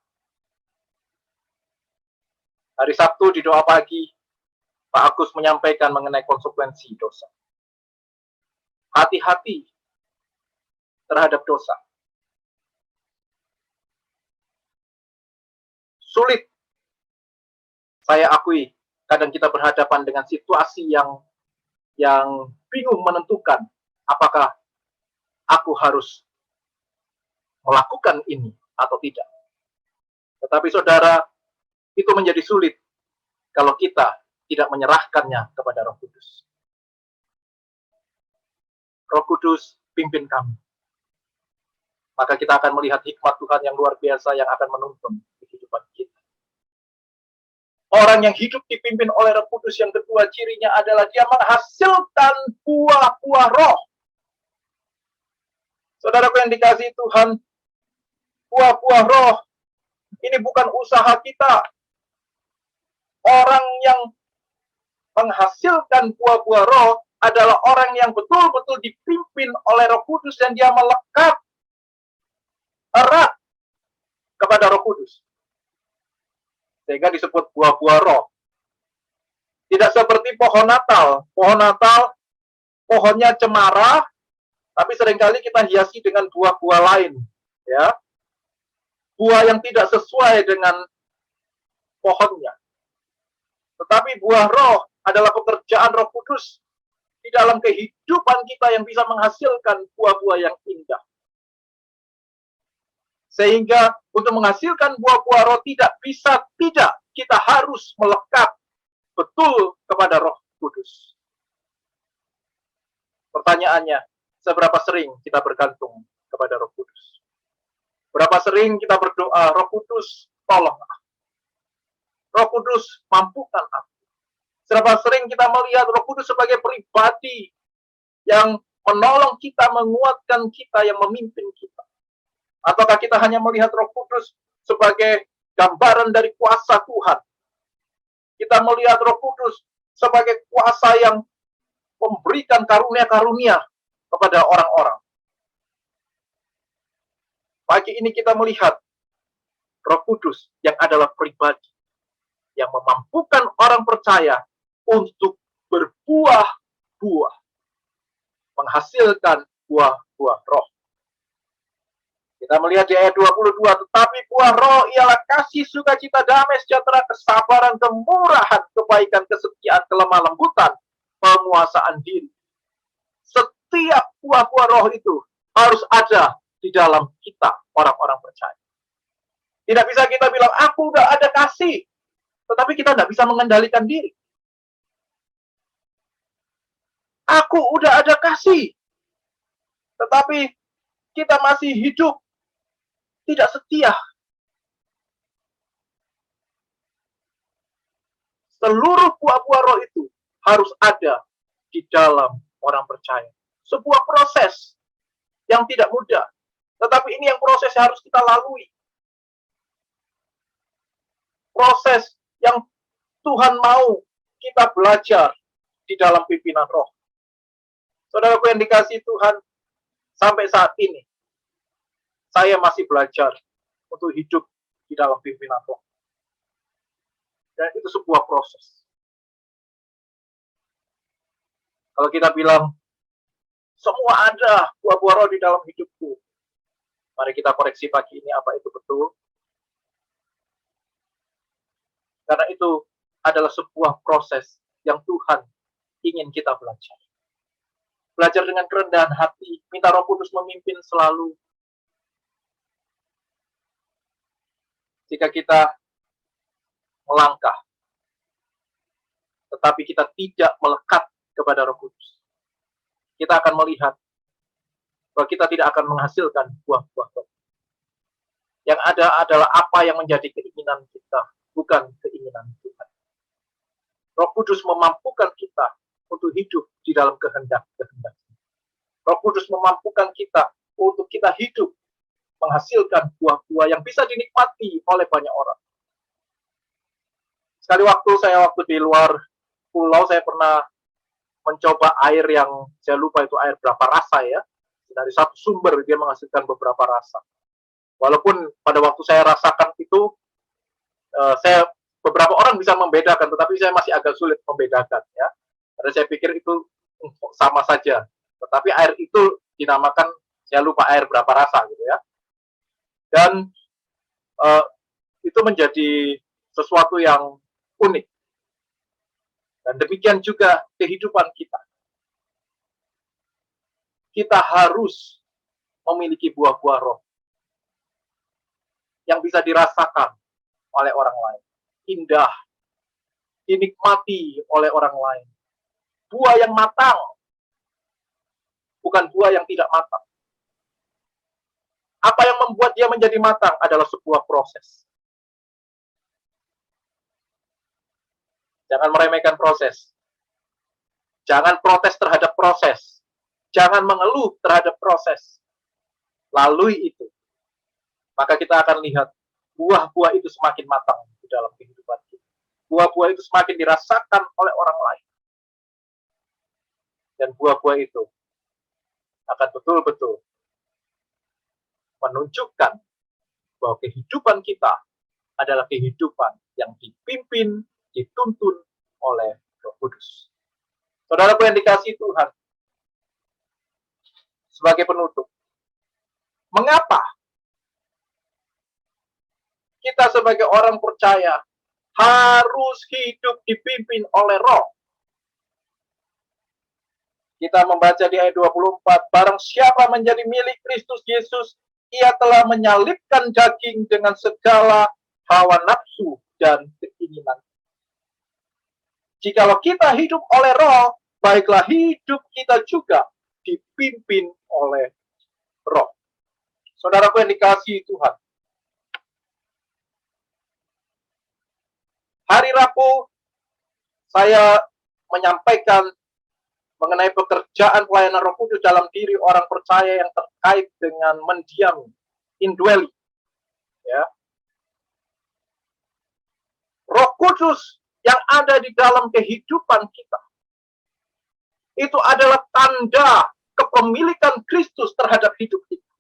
Hari Sabtu di doa pagi, Pak Agus menyampaikan mengenai konsekuensi dosa. Hati-hati terhadap dosa. Sulit, saya akui, kadang kita berhadapan dengan situasi yang bingung menentukan apakah aku harus melakukan ini atau tidak. Tetapi saudara, itu menjadi sulit kalau kita tidak menyerahkannya kepada Roh Kudus. Roh Kudus pimpin kami. Maka kita akan melihat hikmat Tuhan yang luar biasa yang akan menuntun di kehidupan Orang yang hidup dipimpin oleh Roh Kudus yang kedua cirinya adalah dia menghasilkan buah-buah roh. Saudaraku yang dikasihi Tuhan, buah-buah roh ini bukan usaha kita. Orang yang menghasilkan buah-buah roh adalah orang yang betul-betul dipimpin oleh Roh Kudus dan dia melekat erat kepada Roh Kudus. Sehingga disebut buah-buah roh. Tidak seperti pohon Natal. Pohon Natal, pohonnya cemara, tapi seringkali kita hiasi dengan buah-buah lain. Ya, buah yang tidak sesuai dengan pohonnya. Tetapi buah roh adalah pekerjaan Roh Kudus di dalam kehidupan kita yang bisa menghasilkan buah-buah yang indah. Sehingga untuk menghasilkan buah-buah roh tidak kita harus melekat betul kepada Roh Kudus. Pertanyaannya, seberapa sering kita bergantung kepada Roh Kudus? Berapa sering kita berdoa, Roh Kudus, tolong aku. Roh Kudus, mampukan aku. Seberapa sering kita melihat Roh Kudus sebagai pribadi yang menolong kita, menguatkan kita, yang memimpin kita? Ataukah kita hanya melihat Roh Kudus sebagai gambaran dari kuasa Tuhan? Kita melihat Roh Kudus sebagai kuasa yang memberikan karunia-karunia kepada orang-orang. Pagi ini kita melihat Roh Kudus yang adalah pribadi yang memampukan orang percaya untuk berbuah-buah, menghasilkan buah-buah roh. Kita melihat di ayat 22, tetapi buah roh ialah kasih, sukacita, damai, sejahtera, kesabaran, kemurahan, kebaikan, kesetiaan, kelemah lembutan, penguasaan diri. Setiap buah-buah roh itu harus ada di dalam kita, orang-orang percaya. Tidak bisa kita bilang, aku udah ada kasih, tetapi kita tidak bisa mengendalikan diri. Aku udah ada kasih, tetapi kita masih hidup tidak setia. Seluruh buah-buah roh itu harus ada di dalam orang percaya. Sebuah proses yang tidak mudah, tetapi ini yang proses yang harus kita lalui. Proses yang Tuhan mau kita belajar di dalam pimpinan roh. Saudaraku yang dikasihi Tuhan, sampai saat ini saya masih belajar untuk hidup di dalam pimpinan roh. Dan itu sebuah proses. Kalau kita bilang, semua ada buah-buah roh di dalam hidupku. Mari kita koreksi pagi ini apa itu betul. Karena itu adalah sebuah proses yang Tuhan ingin kita belajar. Belajar dengan kerendahan hati, minta Roh Kudus memimpin selalu. Jika kita melangkah, tetapi kita tidak melekat kepada Roh Kudus, kita akan melihat bahwa kita tidak akan menghasilkan buah-buah roh. Yang ada adalah apa yang menjadi keinginan kita, bukan keinginan Tuhan. Roh Kudus memampukan kita untuk hidup di dalam kehendak-kehendak. Roh Kudus memampukan kita untuk kita hidup menghasilkan buah-buah yang bisa dinikmati oleh banyak orang. Sekali waktu di luar pulau, saya pernah mencoba air yang saya lupa itu air berapa rasa ya. Dari satu sumber dia menghasilkan beberapa rasa. Walaupun pada waktu saya rasakan itu, saya beberapa orang bisa membedakan, tetapi saya masih agak sulit membedakan ya. Karena saya pikir itu sama saja. Tetapi air itu dinamakan, saya lupa air berapa rasa gitu ya. Dan itu menjadi sesuatu yang unik. Dan demikian juga kehidupan kita. Kita harus memiliki buah-buah roh yang bisa dirasakan oleh orang lain. Indah, dinikmati oleh orang lain. Buah yang matang, bukan buah yang tidak matang. Apa yang membuat dia menjadi matang adalah sebuah proses. Jangan meremehkan proses. Jangan protes terhadap proses. Jangan mengeluh terhadap proses. Lalui itu, maka kita akan lihat buah-buah itu semakin matang di dalam kehidupan kita. Buah-buah itu semakin dirasakan oleh orang lain. Dan buah-buah itu akan betul-betul menunjukkan bahwa kehidupan kita adalah kehidupan yang dipimpin, dituntun oleh Roh Kudus. Saudaraku yang dikasihi Tuhan, sebagai penutup, mengapa kita sebagai orang percaya harus hidup dipimpin oleh Roh? Kita membaca di ayat 24, barang siapa menjadi milik Kristus Yesus, ia telah menyalibkan daging dengan segala hawa nafsu dan keinginan. Jikalau kita hidup oleh Roh, baiklah hidup kita juga dipimpin oleh Roh. Saudaraku yang dikasihi Tuhan, hari Rabu saya menyampaikan mengenai pekerjaan pelayanan Roh Kudus dalam diri orang percaya yang terkait dengan mendiami, indwelling. Ya. Roh Kudus yang ada di dalam kehidupan kita, itu adalah tanda kepemilikan Kristus terhadap hidup kita.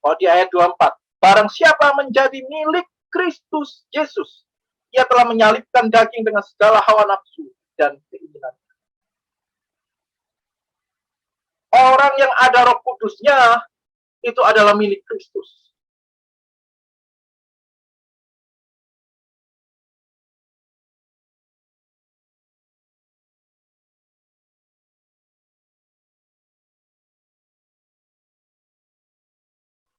Oh, di ayat 24, barang siapa menjadi milik Kristus Yesus, ia telah menyalibkan daging dengan segala hawa nafsu dan keinginan. Orang yang ada Roh Kudusnya itu adalah milik Kristus.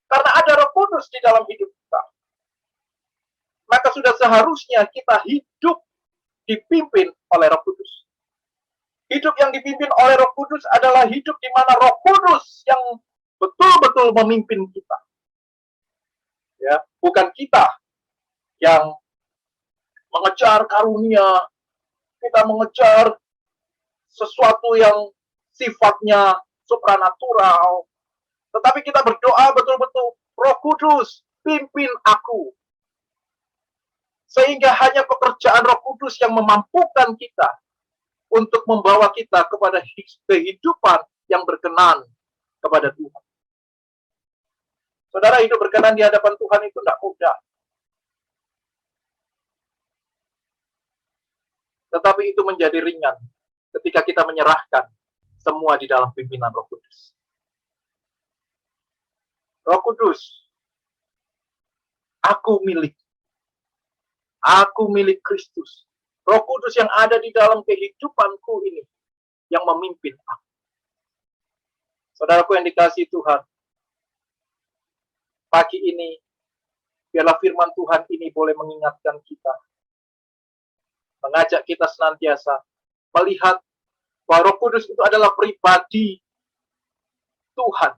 Karena ada Roh Kudus di dalam hidup kita, maka sudah seharusnya kita hidup dipimpin oleh Roh Kudus. Hidup yang dipimpin oleh Roh Kudus adalah hidup di mana Roh Kudus yang betul-betul memimpin kita. Ya, bukan kita yang mengejar karunia, kita mengejar sesuatu yang sifatnya supranatural, tetapi kita berdoa betul-betul, Roh Kudus, pimpin aku. Sehingga hanya pekerjaan Roh Kudus yang memampukan kita untuk membawa kita kepada kehidupan yang berkenan kepada Tuhan. Saudara, hidup berkenan di hadapan Tuhan itu tidak mudah. Tetapi itu menjadi ringan ketika kita menyerahkan semua di dalam pimpinan Roh Kudus. Roh Kudus, aku milik Kristus. Roh Kudus yang ada di dalam kehidupanku ini, yang memimpin aku. Saudaraku yang dikasihi Tuhan, pagi ini, biarlah firman Tuhan ini boleh mengingatkan kita, mengajak kita senantiasa melihat bahwa Roh Kudus itu adalah pribadi Tuhan,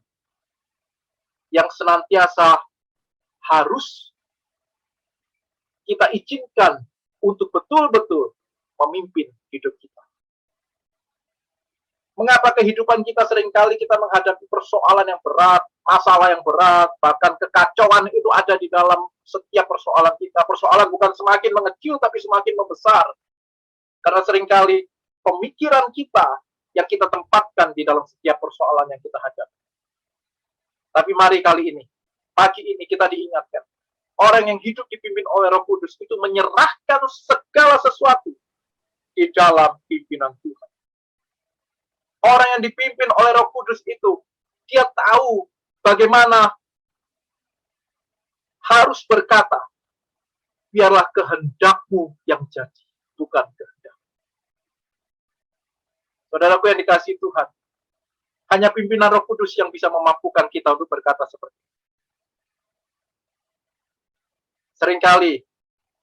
yang senantiasa harus kita izinkan untuk betul-betul memimpin hidup kita. Mengapa kehidupan kita seringkali kita menghadapi persoalan yang berat, masalah yang berat, bahkan kekacauan itu ada di dalam setiap persoalan kita. Persoalan bukan semakin mengecil, tapi semakin membesar. Karena seringkali pemikiran kita yang kita tempatkan di dalam setiap persoalan yang kita hadapi. Tapi mari kali ini, pagi ini kita diingatkan, orang yang hidup dipimpin oleh Roh Kudus itu menyerahkan segala sesuatu di dalam pimpinan Tuhan. Orang yang dipimpin oleh Roh Kudus itu, dia tahu bagaimana harus berkata, biarlah kehendakmu yang jadi, bukan kehendak. Saudaraku yang dikasihi Tuhan, hanya pimpinan Roh Kudus yang bisa memampukan kita untuk berkata seperti itu. Seringkali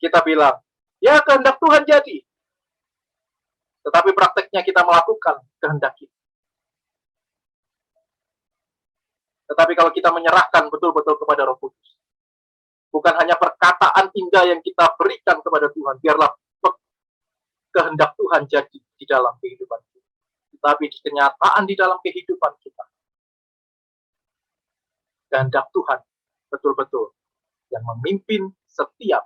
kita bilang, ya kehendak Tuhan jadi. Tetapi prakteknya kita melakukan kehendak kita. Tetapi kalau kita menyerahkan betul-betul kepada Roh Kudus, bukan hanya perkataan indah yang kita berikan kepada Tuhan, biarlah kehendak Tuhan jadi di dalam kehidupan kita, tetapi di kenyataan di dalam kehidupan kita, kehendak Tuhan betul-betul yang memimpin setiap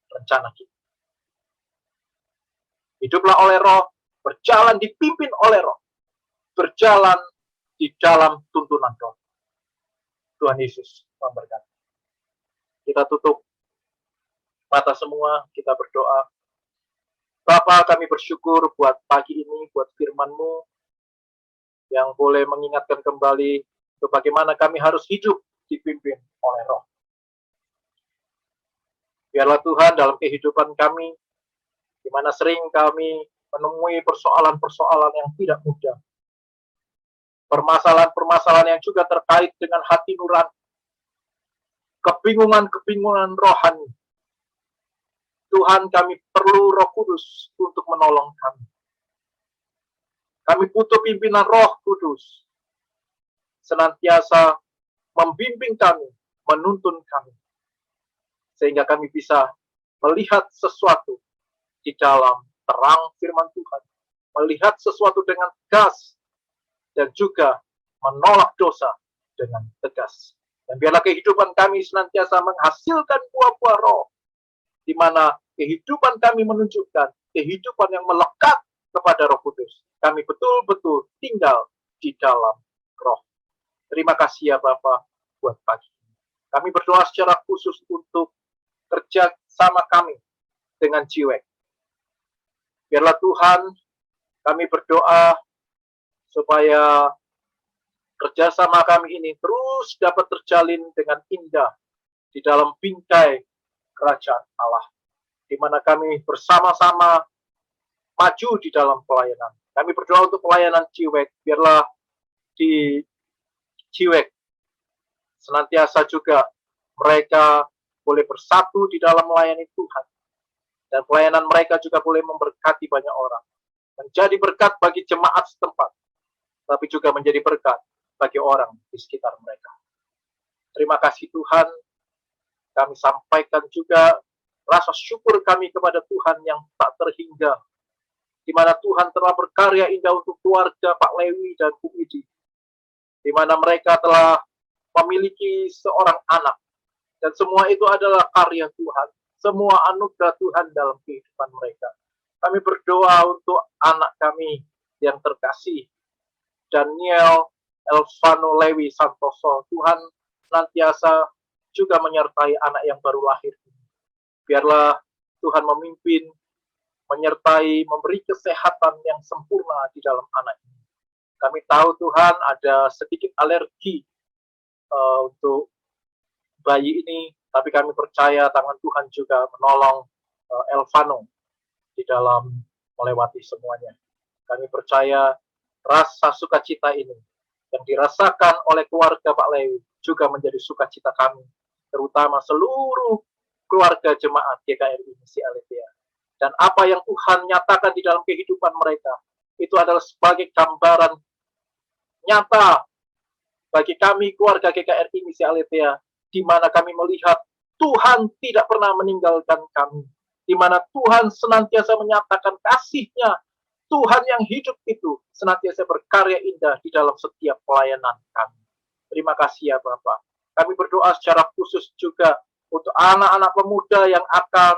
rencana kita. Hiduplah oleh Roh, berjalan dipimpin oleh Roh, berjalan di dalam tuntunan Roh. Tuhan Yesus memberkati. Kita tutup mata semua, kita berdoa. Bapa, kami bersyukur buat pagi ini, buat firman-Mu yang boleh mengingatkan kembali bagaimana kami harus hidup dipimpin oleh Roh. Biarlah Tuhan dalam kehidupan kami, di mana sering kami menemui persoalan-persoalan yang tidak mudah. Permasalahan-permasalahan yang juga terkait dengan hati nurani. Kebingungan-kebingungan rohani. Tuhan, kami perlu Roh Kudus untuk menolong kami. Kami butuh pimpinan Roh Kudus. Senantiasa membimbing kami, menuntun kami. Sehingga kami bisa melihat sesuatu di dalam terang firman Tuhan, melihat sesuatu dengan tegas, dan juga menolak dosa dengan tegas. Dan biarlah kehidupan kami senantiasa menghasilkan buah-buah Roh, di mana kehidupan kami menunjukkan kehidupan yang melekat kepada Roh Kudus. Kami betul-betul tinggal di dalam Roh. Terima kasih ya Bapa buat pagi ini. Kami berdoa secara khusus untuk kerja sama kami dengan Jiwek. Biarlah Tuhan, kami berdoa supaya kerjasama kami ini terus dapat terjalin dengan indah di dalam bingkai kerajaan Allah, di mana kami bersama-sama maju di dalam pelayanan. Kami berdoa untuk pelayanan Jiwek, biarlah di Jiwek senantiasa juga mereka boleh bersatu di dalam melayani Tuhan. Dan pelayanan mereka juga boleh memberkati banyak orang. Menjadi berkat bagi jemaat setempat. Tapi juga menjadi berkat bagi orang di sekitar mereka. Terima kasih Tuhan. Kami sampaikan juga rasa syukur kami kepada Tuhan yang tak terhingga. Di mana Tuhan telah berkarya indah untuk keluarga Pak Lewi dan Bu Idi. Di mana mereka telah memiliki seorang anak. Dan semua itu adalah karya Tuhan. Semua anugerah Tuhan dalam kehidupan mereka. Kami berdoa untuk anak kami yang terkasih, Daniel Elvano Lewi Santoso. Tuhan nantiasa juga menyertai anak yang baru lahir. Biarlah Tuhan memimpin, menyertai, memberi kesehatan yang sempurna di dalam anak ini. Kami tahu Tuhan ada sedikit alergi untuk bayi ini, tapi kami percaya tangan Tuhan juga menolong Elvano di dalam melewati semuanya. Kami percaya rasa sukacita ini yang dirasakan oleh keluarga Pak Lewi juga menjadi sukacita kami, terutama seluruh keluarga jemaat GKRI Misi Aletheia. Dan apa yang Tuhan nyatakan di dalam kehidupan mereka, itu adalah sebagai gambaran nyata bagi kami keluarga GKRI Misi Aletheia, di mana kami melihat Tuhan tidak pernah meninggalkan kami, di mana Tuhan senantiasa menyatakan kasih-Nya. Tuhan yang hidup itu senantiasa berkarya indah di dalam setiap pelayanan kami. Terima kasih ya Bapak. Kami berdoa secara khusus juga untuk anak-anak pemuda yang akan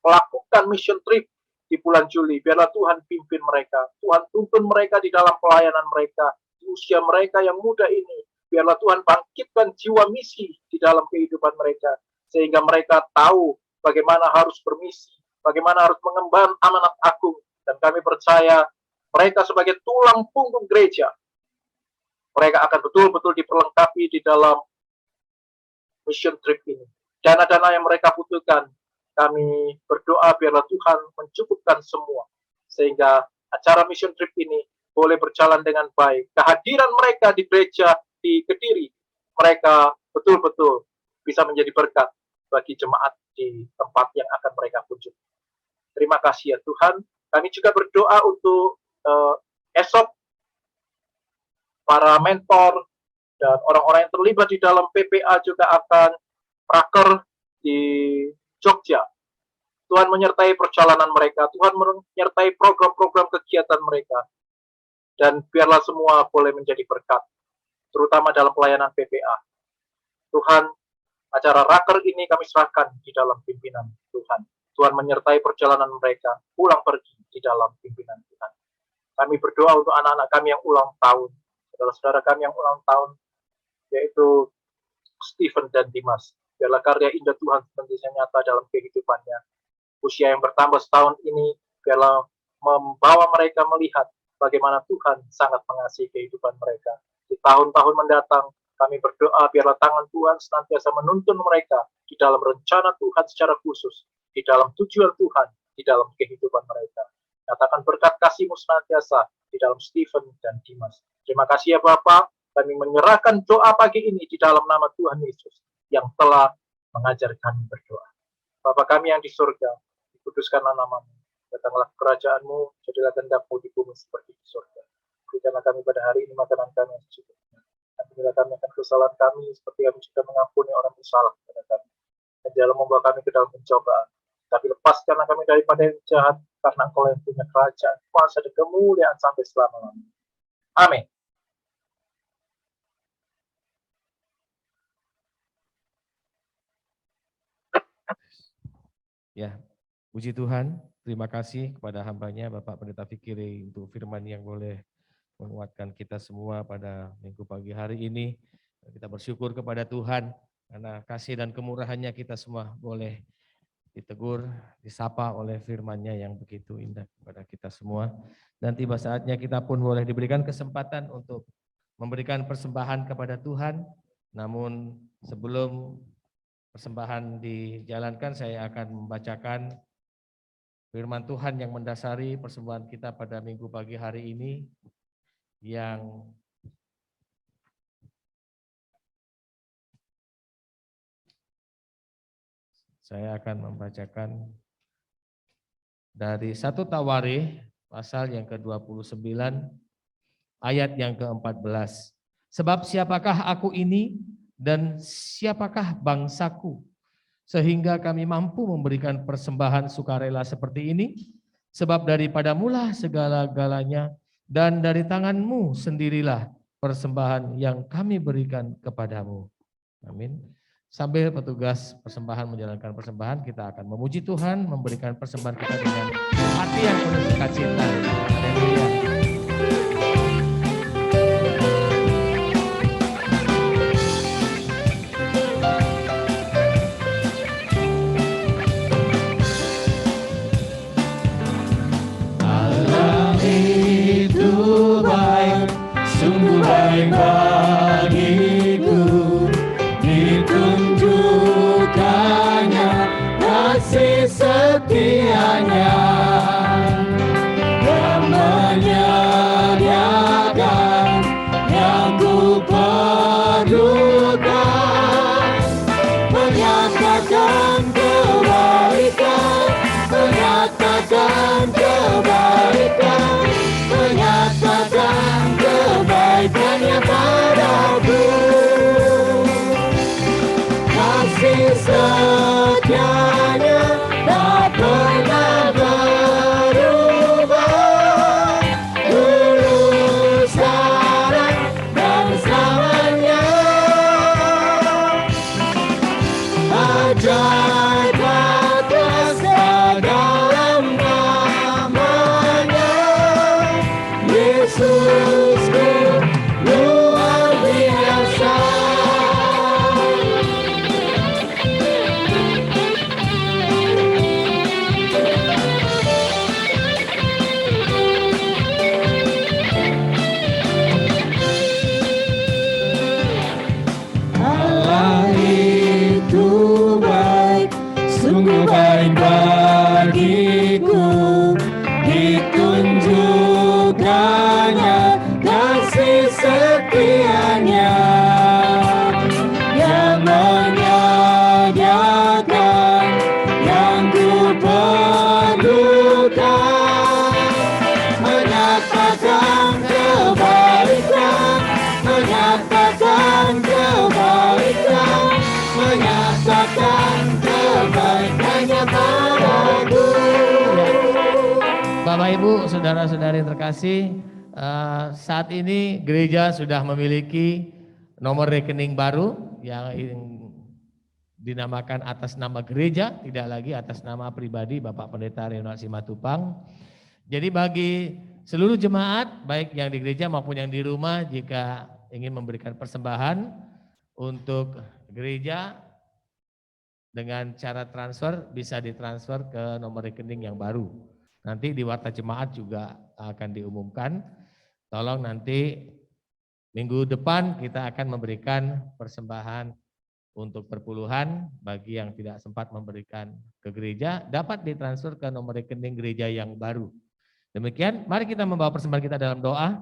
melakukan mission trip di bulan Juli. Biarlah Tuhan pimpin mereka. Tuhan tuntun mereka di dalam pelayanan mereka. Di usia mereka yang muda ini, biarlah Tuhan bangkitkan jiwa misi di dalam kehidupan mereka. Sehingga mereka tahu bagaimana harus bermisi, bagaimana harus mengemban amanat agung. Dan kami percaya mereka sebagai tulang punggung gereja, mereka akan betul-betul diperlengkapi di dalam mission trip ini. Dana-dana yang mereka butuhkan, kami berdoa biarlah Tuhan mencukupkan semua. Sehingga acara mission trip ini boleh berjalan dengan baik. Kehadiran mereka di gereja di Kediri, mereka betul-betul bisa menjadi berkat bagi jemaat di tempat yang akan mereka kunjungi. Terima kasih ya Tuhan. Kami juga berdoa untuk esok para mentor dan orang-orang yang terlibat di dalam PPA juga akan praker di Jogja. Tuhan menyertai perjalanan mereka, Tuhan menyertai program-program kegiatan mereka. Dan biarlah semua boleh menjadi berkat, terutama dalam pelayanan PPA. Tuhan, acara raker ini kami serahkan di dalam pimpinan Tuhan. Tuhan menyertai perjalanan mereka, pulang pergi di dalam pimpinan Tuhan. Kami berdoa untuk anak-anak kami yang ulang tahun, saudara-saudara kami yang ulang tahun, yaitu Stephen dan Dimas. Biarlah karya indah Tuhan senantiasa nyata dalam kehidupannya. Usia yang bertambah setahun ini, biarlah membawa mereka melihat bagaimana Tuhan sangat mengasihi kehidupan mereka. Di tahun-tahun mendatang, kami berdoa biarlah tangan Tuhan senantiasa menuntun mereka di dalam rencana Tuhan secara khusus, di dalam tujuan Tuhan, di dalam kehidupan mereka. Nyatakan berkat kasih-Mu senantiasa di dalam Stephen dan Dimas. Terima kasih ya Bapak, kami menyerahkan doa pagi ini di dalam nama Tuhan Yesus yang telah mengajar kami berdoa. Bapak kami yang di surga, dikuduskanlah nama-Mu, datanglah kerajaan-Mu, jadilah kehendak-Mu di bumi seperti di surga. Berikanlah kami pada hari ini makanan kami yang secukupnya. Ampunilah kami akan kesalahan kami, seperti kami juga mengampuni orang bersalah kepada kami. Dan janganlah membawa kami ke dalam pencobaan, tapi lepaskanlah kami daripada yang jahat, karena Engkau yang punya kerajaan, kuasa dan kemuliaan sampai selama-lamanya. Amin. Ya, puji Tuhan, terima kasih kepada hamba-Nya Bapak Pendeta Fikri untuk firman yang boleh menguatkan kita semua pada minggu pagi hari ini. Kita bersyukur kepada Tuhan karena kasih dan kemurahan-Nya kita semua boleh ditegur, disapa oleh firman-Nya yang begitu indah kepada kita semua. Dan tiba saatnya kita pun boleh diberikan kesempatan untuk memberikan persembahan kepada Tuhan. Namun sebelum persembahan dijalankan, saya akan membacakan firman Tuhan yang mendasari persembahan kita pada minggu pagi hari ini, yang saya akan membacakan dari 1 Tawarikh pasal yang ke-29 ayat yang ke-14. Sebab siapakah aku ini dan siapakah bangsaku, sehingga kami mampu memberikan persembahan sukarela seperti ini? Sebab daripadamulah segala-galanya, dan dari tanganmu sendirilah persembahan yang kami berikan kepadamu. Amin. Sambil petugas persembahan menjalankan persembahan, kita akan memuji Tuhan, memberikan persembahan kita dengan hati yang penuh sukacita. Haleluya. Sungguh baik bagiku, ditunjukkannya kasih setianya, yang menyediakan yang ku perlukan, menyatakan kebaikan, menyatakan kebaikan, menyatakan kebaikannya padaku. Kasih setianya tak pernah berubah, dulu sekarang dan selamanya. Ajaib kuasa dalam namanya, Yesusku luar biasa. Allah itu baik, sungguh baik bagiku, ditunjukkannya kasih setianya, yang menyediakan yang ku perlukan, menyatakan kebaikan, menyatakan kebaikan, menyatakan kebaikannya padaku. Bapak Ibu, saudara-saudari terkasih, saat ini gereja sudah memiliki nomor rekening baru yang dinamakan atas nama gereja, tidak lagi atas nama pribadi Bapak Pendeta Ronald Simatupang. Jadi bagi seluruh jemaat, baik yang di gereja maupun yang di rumah, jika ingin memberikan persembahan untuk gereja dengan cara transfer, bisa ditransfer ke nomor rekening yang baru. Nanti di Warta Jemaat juga akan diumumkan. Tolong nanti minggu depan kita akan memberikan persembahan untuk perpuluhan bagi yang tidak sempat memberikan ke gereja, dapat ditransfer ke nomor rekening gereja yang baru. Demikian, mari kita membawa persembahan kita dalam doa.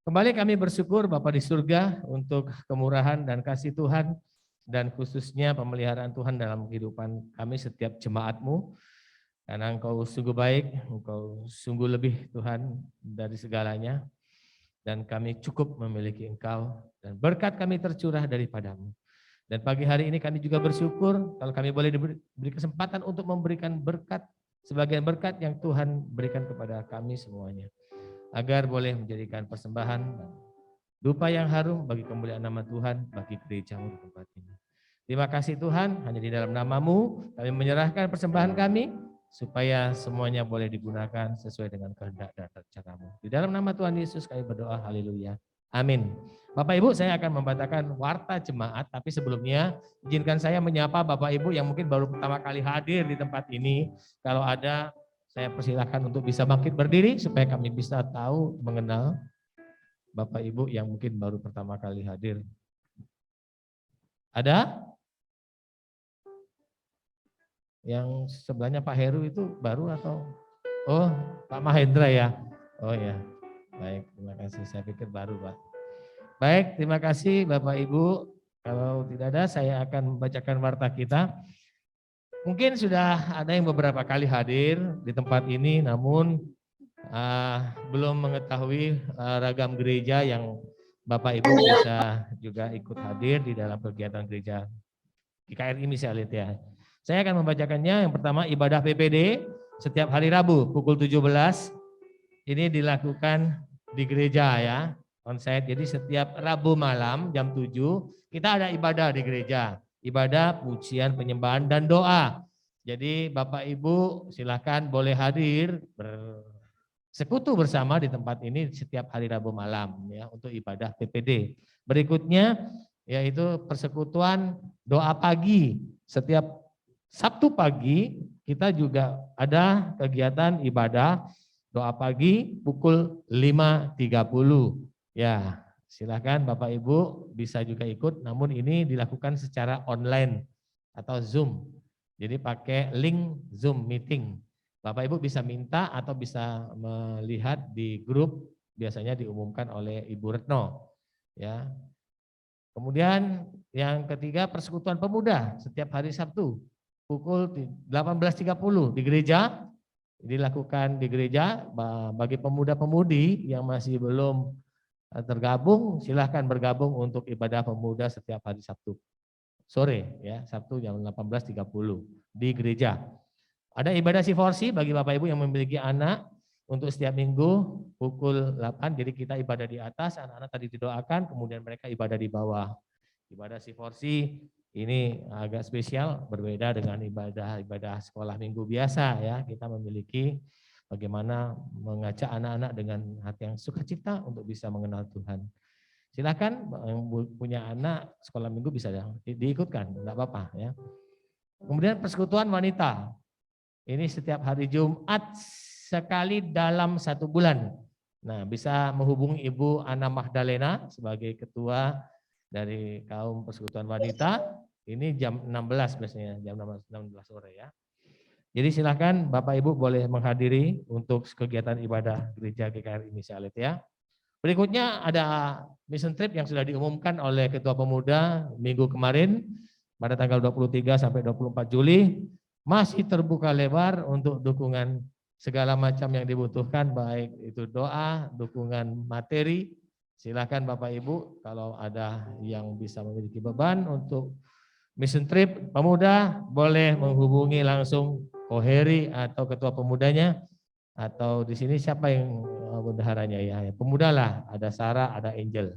Kembali kami bersyukur Bapa di surga untuk kemurahan dan kasih Tuhan, dan khususnya pemeliharaan Tuhan dalam kehidupan kami setiap jemaat-Mu. Karena Engkau sungguh baik, Engkau sungguh lebih Tuhan dari segalanya. Dan kami cukup memiliki Engkau, dan berkat kami tercurah daripada-Mu. Dan pagi hari ini kami juga bersyukur kalau kami boleh diberi kesempatan untuk memberikan berkat, sebagian berkat yang Tuhan berikan kepada kami semuanya. Agar boleh menjadikan persembahan dupa yang harum bagi kemuliaan nama Tuhan, bagi gereja-Mu di tempat ini. Terima kasih Tuhan, hanya di dalam nama-Mu kami menyerahkan persembahan kami, supaya semuanya boleh digunakan sesuai dengan kehendak dan rencana-Mu. Di dalam nama Tuhan Yesus kami berdoa, haleluya. Amin. Bapak Ibu, saya akan membacakan warta jemaat, tapi sebelumnya izinkan saya menyapa Bapak Ibu yang mungkin baru pertama kali hadir di tempat ini. Kalau ada, saya persilahkan untuk bisa bangkit berdiri supaya kami bisa tahu mengenal Bapak Ibu yang mungkin baru pertama kali hadir. Ada? Yang sebelahnya Pak Heru itu baru atau? Oh, Pak Mahendra ya? Oh ya, baik, terima kasih. Saya pikir baru Pak. Baik, terima kasih Bapak Ibu. Kalau tidak ada, saya akan membacakan warta kita. Mungkin sudah ada yang beberapa kali hadir di tempat ini, namun belum mengetahui ragam gereja yang Bapak Ibu bisa juga ikut hadir di dalam kegiatan gereja GKRI Misialit ya. Saya akan membacakannya. Yang pertama, ibadah PPD setiap hari Rabu pukul 17. Ini dilakukan di gereja ya, onsite. Jadi setiap Rabu malam jam 7 kita ada ibadah di gereja. Ibadah, pujian, penyembahan, dan doa. Jadi Bapak Ibu silakan boleh hadir bersekutu bersama di tempat ini setiap hari Rabu malam ya untuk ibadah PPD. Berikutnya yaitu persekutuan doa pagi. Setiap Sabtu pagi kita juga ada kegiatan ibadah doa pagi pukul 5.30. Ya, silakan Bapak Ibu bisa juga ikut, namun ini dilakukan secara online atau Zoom. Jadi pakai link Zoom meeting. Bapak Ibu bisa minta atau bisa melihat di grup, biasanya diumumkan oleh Ibu Retno. Ya. Kemudian yang ketiga persekutuan pemuda setiap hari Sabtu pukul 18.30 di gereja, dilakukan di gereja. Bagi pemuda-pemudi yang masih belum tergabung, silahkan bergabung untuk ibadah pemuda setiap hari Sabtu sore ya, Sabtu jam 18.30 di gereja. Ada ibadah siforsi bagi Bapak Ibu yang memiliki anak untuk setiap minggu pukul 8, jadi kita ibadah di atas, anak-anak tadi didoakan, kemudian mereka ibadah di bawah. Ibadah siforsi ini agak spesial, berbeda dengan ibadah sekolah minggu biasa ya. Kita memiliki bagaimana mengajak anak-anak dengan hati yang sukacita untuk bisa mengenal Tuhan. Silakan yang punya anak sekolah minggu bisa diikutkan, enggak apa-apa ya. Kemudian persekutuan wanita. Ini setiap hari Jumat sekali dalam 1 bulan. Nah, bisa menghubungi Ibu Ana Magdalena sebagai ketua dari kaum persekutuan wanita. Ini jam 16 biasanya, jam 16 sore ya. Jadi silakan Bapak Ibu boleh menghadiri untuk kegiatan ibadah gereja GKRI Misialit ya. Berikutnya ada mission trip yang sudah diumumkan oleh Ketua Pemuda minggu kemarin pada tanggal 23 sampai 24 Juli. Masih terbuka lebar untuk dukungan segala macam yang dibutuhkan, baik itu doa, dukungan materi. Silakan Bapak Ibu kalau ada yang bisa memiliki beban untuk mission trip pemuda boleh menghubungi langsung Koheri atau ketua pemudanya, atau di sini siapa yang bendaharanya ya? Pemuda lah, ada Sarah, ada Angel.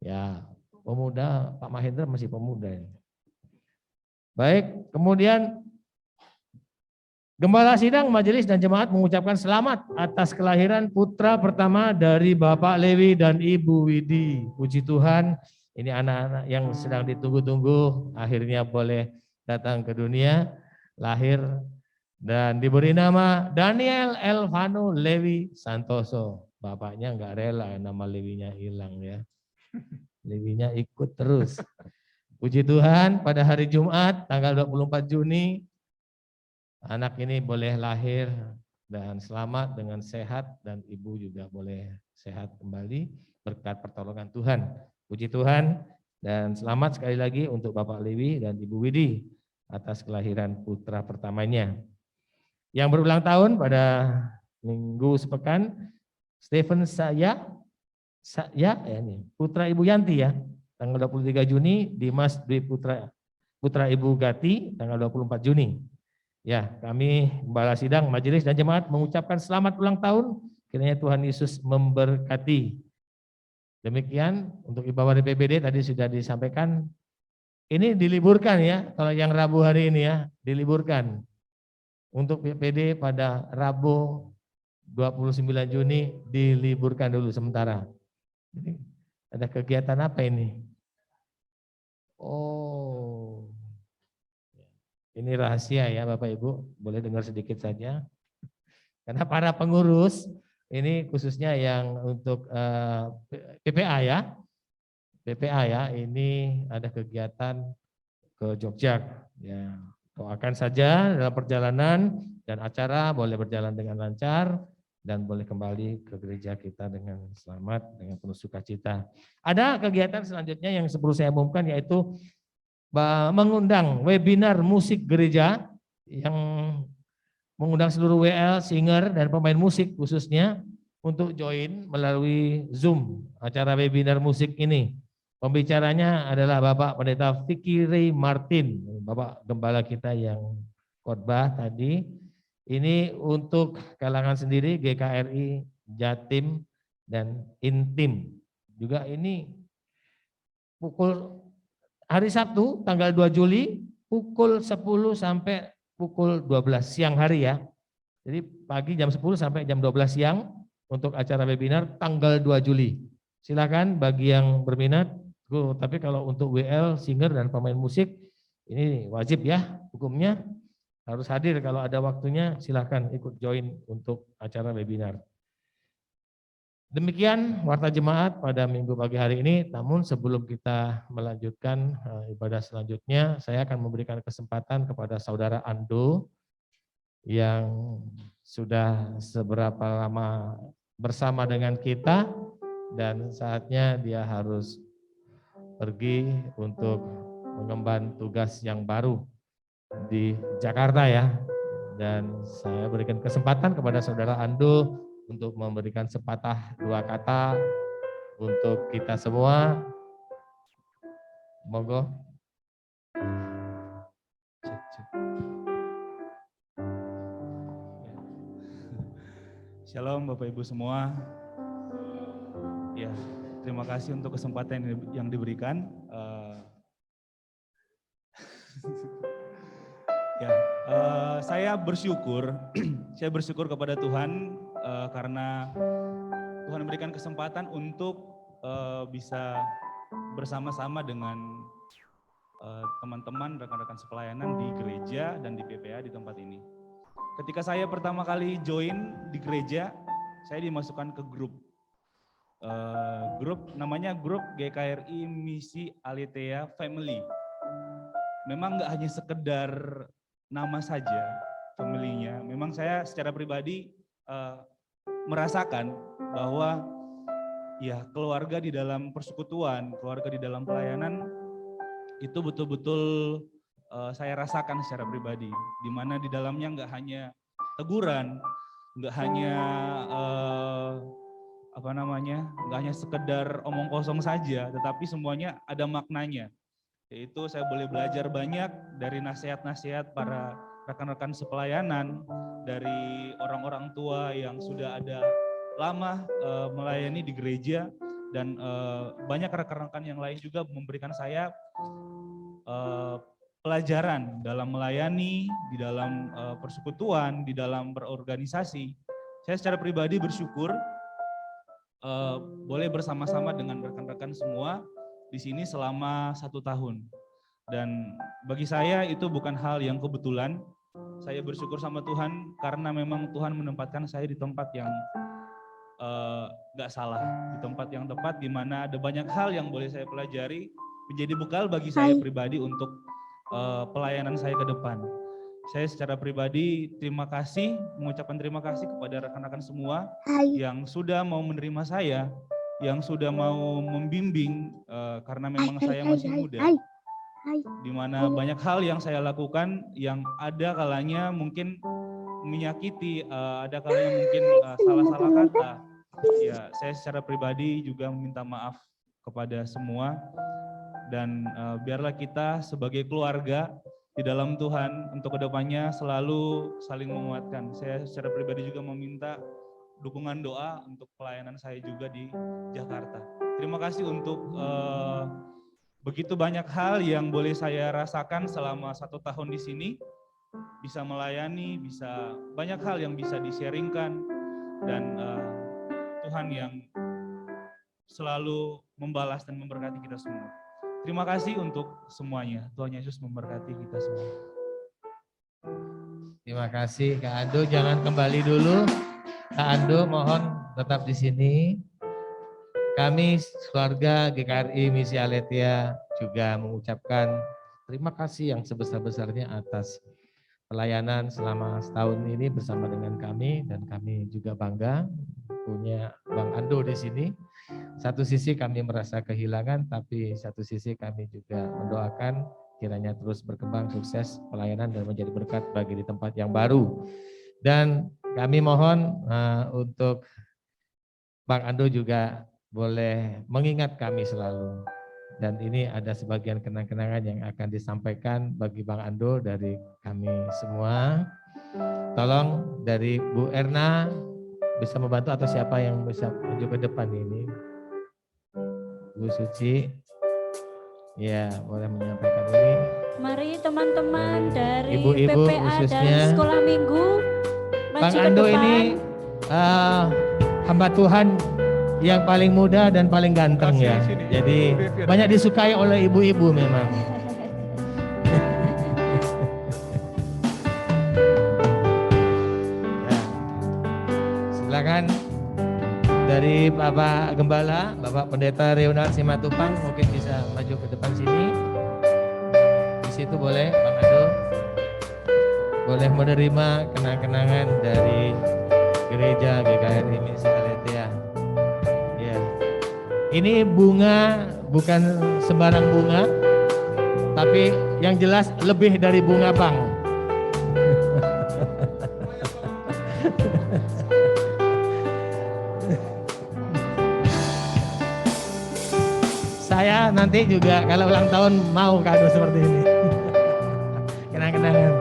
Ya, pemuda Pak Mahendra masih pemuda ini. Baik, kemudian Gembala Sidang, Majelis dan Jemaat mengucapkan selamat atas kelahiran putra pertama dari Bapak Lewi dan Ibu Widi. Puji Tuhan, ini anak-anak yang sedang ditunggu-tunggu akhirnya boleh datang ke dunia, lahir dan diberi nama Daniel Elvano Lewi Santoso. Bapaknya enggak rela nama Lewinya hilang ya. Lewinya ikut terus. Puji Tuhan, pada hari Jumat tanggal 24 Juni anak ini boleh lahir dan selamat dengan sehat, dan ibu juga boleh sehat kembali berkat pertolongan Tuhan. Puji Tuhan, dan selamat sekali lagi untuk Bapak Lewi dan Ibu Widi atas kelahiran putra pertamanya. Yang berulang tahun pada minggu sepekan, Stephen Saya ini putra Ibu Yanti ya, tanggal 23 Juni, Dimas Dwi putra Ibu Gati tanggal 24 Juni. Ya, kami Gembala Sidang, Majelis dan Jemaat mengucapkan selamat ulang tahun, kiranya Tuhan Yesus memberkati. Demikian untuk ibadah PBD tadi sudah disampaikan. Ini diliburkan ya, kalau yang Rabu hari ini ya, diliburkan. Untuk PPD pada Rabu 29 Juni diliburkan dulu sementara. Jadi, ada kegiatan apa ini? Oh, ini rahasia ya Bapak Ibu, boleh dengar sedikit saja. Karena para pengurus, ini khususnya yang untuk PPA ya. PPA ya, ini ada kegiatan ke Jogja. Ya, doakan saja dalam perjalanan dan acara boleh berjalan dengan lancar dan boleh kembali ke gereja kita dengan selamat, dengan penuh sukacita. Ada kegiatan selanjutnya yang perlu saya umumkan, yaitu mengundang webinar musik gereja yang mengundang seluruh WL, singer, dan pemain musik khususnya untuk join melalui Zoom acara webinar musik ini. Pembicaranya adalah Bapak Pendeta Vicky Ray Martin, Bapak Gembala kita yang khotbah tadi. Ini untuk kalangan sendiri, GKRI, Jatim, dan Intim. Juga ini hari Sabtu tanggal 2 Juli pukul 10 sampai pukul 12 siang hari ya. Jadi pagi jam 10 sampai jam 12 siang untuk acara webinar tanggal 2 Juli. Silakan bagi yang berminat. Tapi kalau untuk WL, singer, dan pemain musik ini wajib ya hukumnya. Harus hadir kalau ada waktunya, silakan ikut join untuk acara webinar. Demikian warta jemaat pada minggu pagi hari ini. Namun sebelum kita melanjutkan ibadah selanjutnya, saya akan memberikan kesempatan kepada saudara Ando yang sudah seberapa lama bersama dengan kita dan saatnya dia harus pergi untuk mengemban tugas yang baru di Jakarta ya. Dan saya berikan kesempatan kepada saudara Ando untuk memberikan sepatah dua kata untuk kita semua. Monggo. Shalom Bapak Ibu semua. Ya, terima kasih untuk kesempatan yang diberikan. Saya bersyukur, kepada Tuhan karena Tuhan memberikan kesempatan untuk bisa bersama-sama dengan teman-teman, rekan-rekan sepelayanan di gereja dan di PPA di tempat ini. Ketika saya pertama kali join di gereja, saya dimasukkan ke grup namanya grup GKRI Misi Aletheia Family. Memang nggak hanya sekedar nama saja family-nya. Memang saya secara pribadi merasakan bahwa ya keluarga di dalam persekutuan, keluarga di dalam pelayanan itu betul-betul saya rasakan secara pribadi, di mana di dalamnya nggak hanya teguran, nggak hanya nggak hanya sekedar omong kosong saja, tetapi semuanya ada maknanya. Yaitu saya boleh belajar banyak dari nasihat-nasihat para rekan-rekan sepelayanan, dari orang-orang tua yang sudah ada lama melayani di gereja, dan banyak rekan-rekan yang lain juga memberikan saya pelajaran dalam melayani, di dalam persekutuan, di dalam berorganisasi. Saya secara pribadi bersyukur boleh bersama-sama dengan rekan-rekan semua di sini selama 1 tahun. Dan bagi saya itu bukan hal yang kebetulan. Saya bersyukur sama Tuhan karena memang Tuhan menempatkan saya di tempat yang gak salah, di tempat yang tepat, di mana ada banyak hal yang boleh saya pelajari, menjadi bekal bagi saya pribadi untuk pelayanan saya ke depan. Saya secara pribadi mengucapkan terima kasih kepada rekan-rekan semua yang sudah mau menerima saya, yang sudah mau membimbing, karena memang saya masih muda, di mana banyak hal yang saya lakukan yang ada kalanya mungkin menyakiti, ada kalanya mungkin salah-salah kata. Ya, saya secara pribadi juga meminta maaf kepada semua, dan biarlah kita sebagai keluarga di dalam Tuhan untuk kedepannya selalu saling menguatkan. Saya secara pribadi juga meminta dukungan doa untuk pelayanan saya juga di Jakarta. Terima kasih untuk begitu banyak hal yang boleh saya rasakan selama 1 tahun di sini. Bisa melayani, bisa banyak hal yang bisa di-sharingkan, dan Tuhan yang selalu membalas dan memberkati kita semua. Terima kasih untuk semuanya. Tuhan Yesus memberkati kita semua. Terima kasih Kak Ando, jangan kembali dulu. Kak Ando mohon tetap di sini. Kami keluarga GKRI Misi Aletheia juga mengucapkan terima kasih yang sebesar-besarnya atas pelayanan selama setahun ini bersama dengan kami, dan kami juga bangga punya Bang Ando di sini. Satu sisi kami merasa kehilangan, tapi satu sisi kami juga mendoakan kiranya terus berkembang, sukses pelayanan dan menjadi berkat bagi di tempat yang baru. Dan kami mohon untuk Bang Ando juga boleh mengingat kami selalu. Dan ini ada sebagian kenang-kenangan yang akan disampaikan bagi Bang Ando dari kami semua. Tolong dari Bu Erna bisa membantu, atau siapa yang bisa maju ke depan ini. Bu Suci, ya boleh menyampaikan ini. Mari teman-teman dari ibu-ibu PPA khususnya. dan sekolah minggu maju Bang ke Ando depan. ini hamba Tuhan yang paling muda dan paling ganteng ya. Jadi banyak disukai oleh ibu-ibu memang. Ya. Silakan dari Bapak Gembala, Bapak Pendeta Reonard Simatupang mungkin bisa maju ke depan sini. Di situ boleh Bang Ando. Boleh menerima kenang-kenangan dari gereja GKRI Misi Aletheia. Ya. Ini bunga bukan sembarang bunga, tapi yang jelas lebih dari bunga Bang. Saya nanti juga kalau ulang tahun mau kado seperti ini. Kenang-kenangan.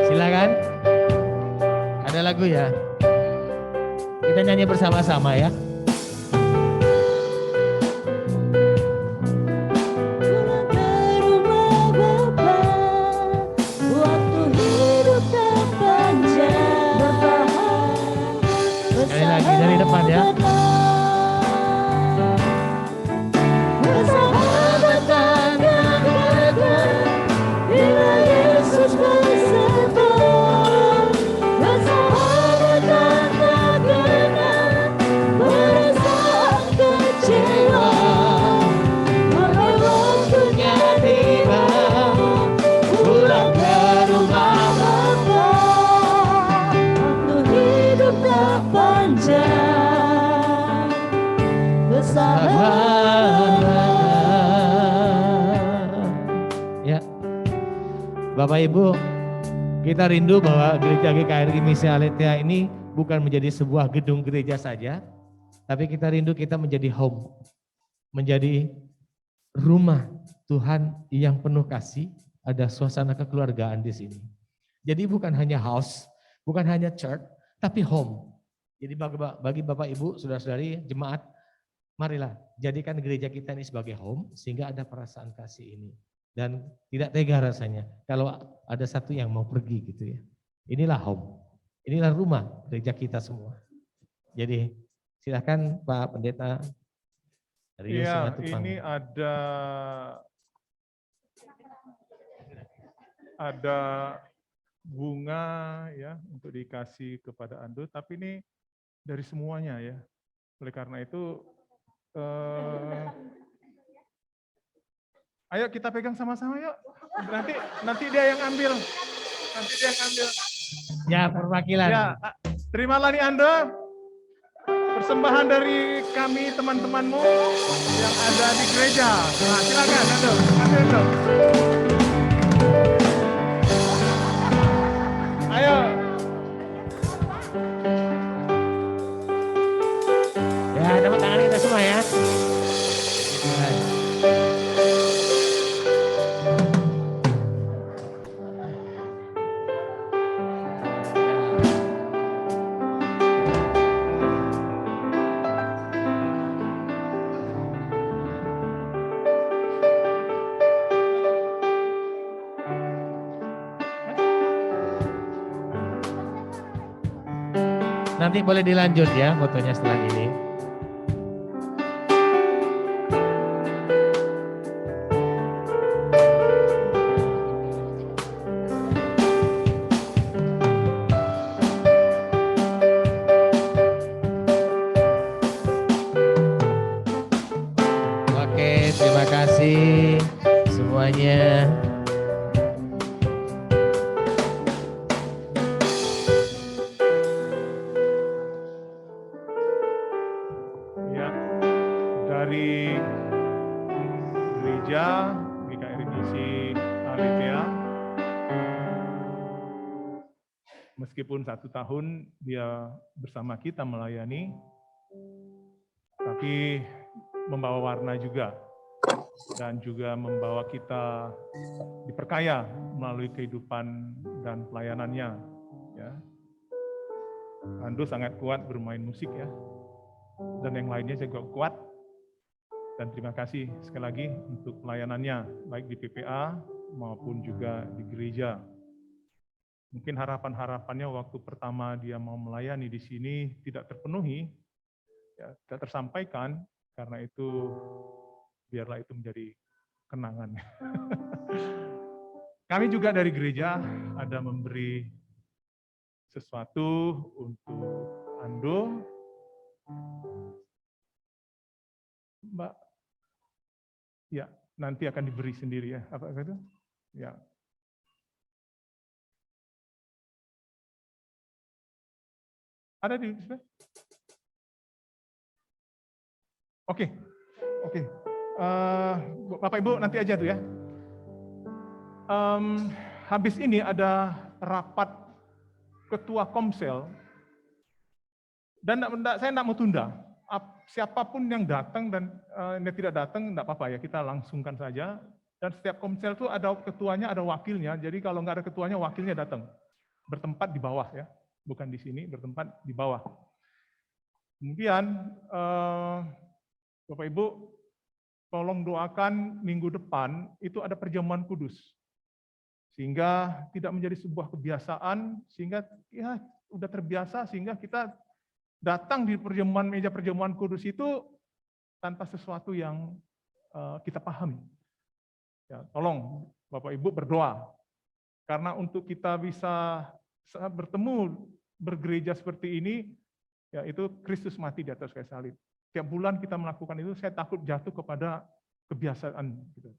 Silakan. Ada lagu ya? Kita nyanyi bersama-sama ya. Pulang ke rumah Bapa, waktu hidup terpanjang. Sekali lagi dari depan ya. Persahabatan yang kekal, bila Yesus bersebar. Persahabatan tak kenal perasaan kecewa. Sampai waktunya tiba, pulang ke rumah Bapa. Waktu hidup tak panjang, bersahabat. Ya, Bapak Ibu, kita rindu bahwa gereja GKRI Misi Aletheia ini bukan menjadi sebuah gedung gereja saja, tapi kita rindu kita menjadi home, menjadi rumah Tuhan yang penuh kasih, ada suasana kekeluargaan di sini. Jadi bukan hanya house, bukan hanya church, tapi home. Jadi bagi Bapak Ibu, saudara-saudari, jemaat, marilah jadikan gereja kita ini sebagai home, sehingga ada perasaan kasih ini. Dan tidak tega rasanya kalau ada satu yang mau pergi gitu ya. Inilah home, inilah rumah gereja kita semua. Jadi silakan Pak Pendeta. Iya, ini ada bunga ya untuk dikasih kepada Ando, tapi ini dari semuanya ya. Oleh karena itu, ayo kita pegang sama-sama yuk. Nanti dia yang ambil. Ya, perwakilan. Ya, terimalah nih Ando. Persembahan dari kami teman-temanmu yang ada di gereja. Nah, silakan Ando, ambil Ando. Ayo. Ya, tepuk tangan kita semua ya. Nanti boleh dilanjut ya fotonya setelah ini. Oke, terima kasih semuanya. Dari gereja GKRI Misi Aletheia, meskipun 1 tahun dia bersama kita melayani, tapi membawa warna juga, dan juga membawa kita diperkaya melalui kehidupan dan pelayanannya. Ya. Ando sangat kuat bermain musik ya, dan yang lainnya juga kuat. Dan terima kasih sekali lagi untuk pelayanannya, baik di PPA maupun juga di gereja. Mungkin harapan-harapannya waktu pertama dia mau melayani di sini tidak terpenuhi, ya, tidak tersampaikan, karena itu biarlah itu menjadi kenangan. Kami juga dari gereja ada memberi sesuatu untuk Ando. Mbak, ya nanti akan diberi sendiri ya, apa itu? Ya. Ada di sini? Oke. Bapak Ibu nanti aja tuh ya. Habis ini ada rapat ketua Komsel, dan saya tidak mau tunda. Siapapun yang datang dan yang tidak datang tidak apa-apa ya, kita langsungkan saja. Dan setiap Komsel itu ada ketuanya, ada wakilnya. Jadi kalau nggak ada ketuanya, wakilnya datang. Bertempat di bawah ya, bukan di sini, bertempat di bawah. Kemudian Bapak Ibu, tolong doakan minggu depan itu ada perjamuan kudus. Sehingga tidak menjadi sebuah kebiasaan, sehingga ya udah terbiasa, sehingga kita datang di meja perjamuan kudus itu tanpa sesuatu yang kita pahami. Ya, tolong Bapak Ibu berdoa, karena untuk kita bisa bertemu bergereja seperti ini, ya itu Kristus mati di atas kayu salib. Tiap bulan kita melakukan itu, saya takut jatuh kepada kebiasaan. Gitu.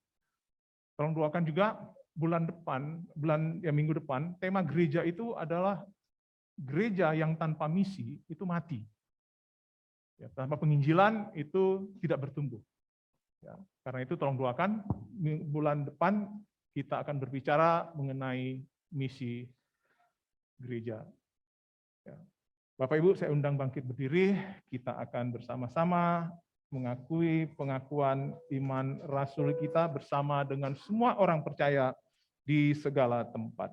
Tolong doakan juga minggu depan, tema gereja itu adalah gereja yang tanpa misi itu mati. Ya, tanpa penginjilan itu tidak bertumbuh. Ya, karena itu tolong doakan, bulan depan kita akan berbicara mengenai misi gereja. Ya. Bapak Ibu, saya undang bangkit berdiri, kita akan bersama-sama mengakui pengakuan iman Rasul kita bersama dengan semua orang percaya di segala tempat.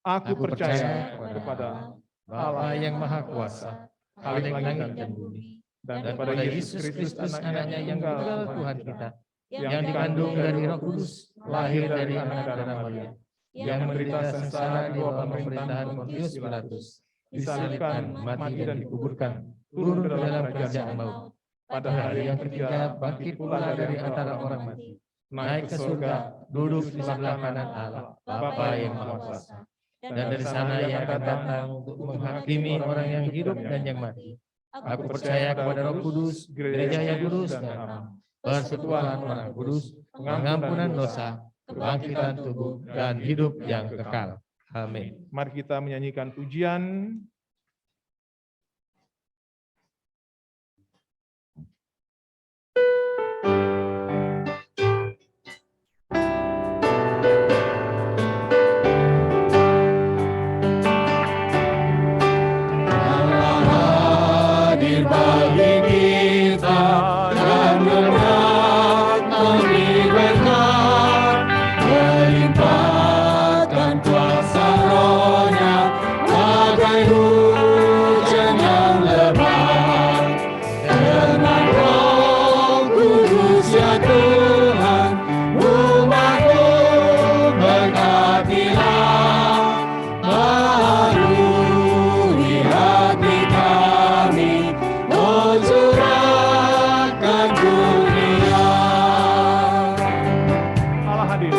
Aku percaya kepada Bapa yang Maha Kuasa, Khalik langit dan bumi, dan kepada Yesus Kristus anaknya yang tunggal Tuhan kita, yang dikandung dari Roh Kudus, lahir dari anak darah Maria, yang menderita sengsara di bawah pemerintahan Pontius Pilatus, disalibkan, mati dan dikuburkan, turun ke dalam kerajaan maut. Pada hari yang ketiga bangkit pula dari antara orang mati, naik ke surga, duduk di sebelah kanan Allah, Bapa yang Maha Kuasa. Dan dari sana ia akan datang untuk menghakimi orang yang hidup dan yang mati. Aku percaya kepada Roh Kudus, gereja yang kudus dan am, persekutuan orang kudus, pengampunan dosa, kebangkitan tubuh, dan hidup yang kekal. Amin. Mari kita menyanyikan pujian. bagi kita dan hendak memberi berkat, melimpahkan kuasa Roh-Nya bagai hujan yang lebat. Dengan Roh Kudus ya Tuhan, umat-Mu berkatilah, baharui hati kami, oh curahkan kurnia. Allah hadir.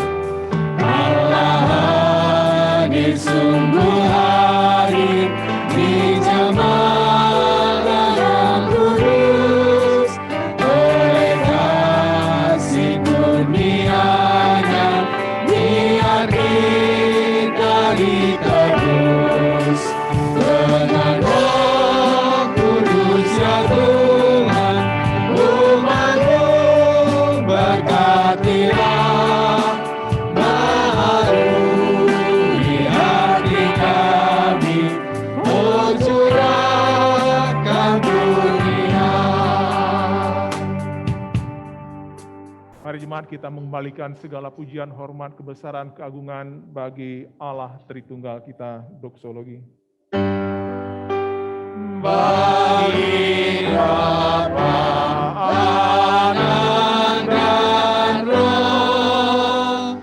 Allah hadir, sungguh hadir di jemaat yang kudus. Oleh kasih kurnia-Nya biar kita ditebus. Dengan Roh Kudus ya Tuhan, umat-Mu berkatilah, baharui hati kami, oh curahkan kurnia. Mari jemaat kita mengembalikan segala pujian, hormat, kebesaran, keagungan bagi Allah Tritunggal kita, doksologi. Bagi Bapa, Anak, dan Roh,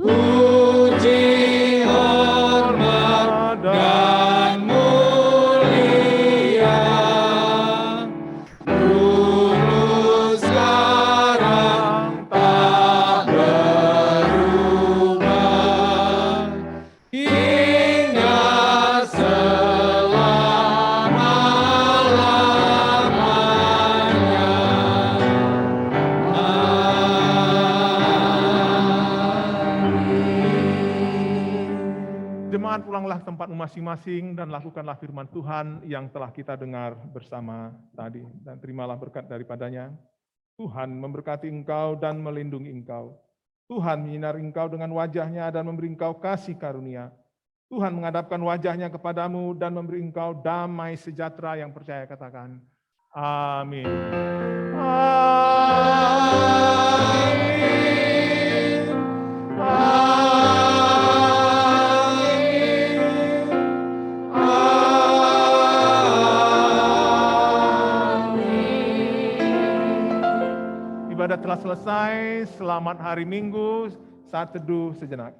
puji, hormat, dan mulia, dulu sekarang tak berubah, hingga selama-lamanya. Jemaat, pulanglah ke tempatmu masing-masing dan lakukanlah firman Tuhan yang telah kita dengar bersama tadi. Dan terimalah berkat daripadanya. Tuhan memberkati engkau dan melindungi engkau. Tuhan menyinari engkau dengan wajah-Nya dan memberi engkau kasih karunia. Tuhan menghadapkan wajah-Nya kepadamu dan memberi engkau damai sejahtera. Yang percaya katakan, amin. Amin. Ibadah telah selesai. Selamat hari Minggu. Saat teduh sejenak.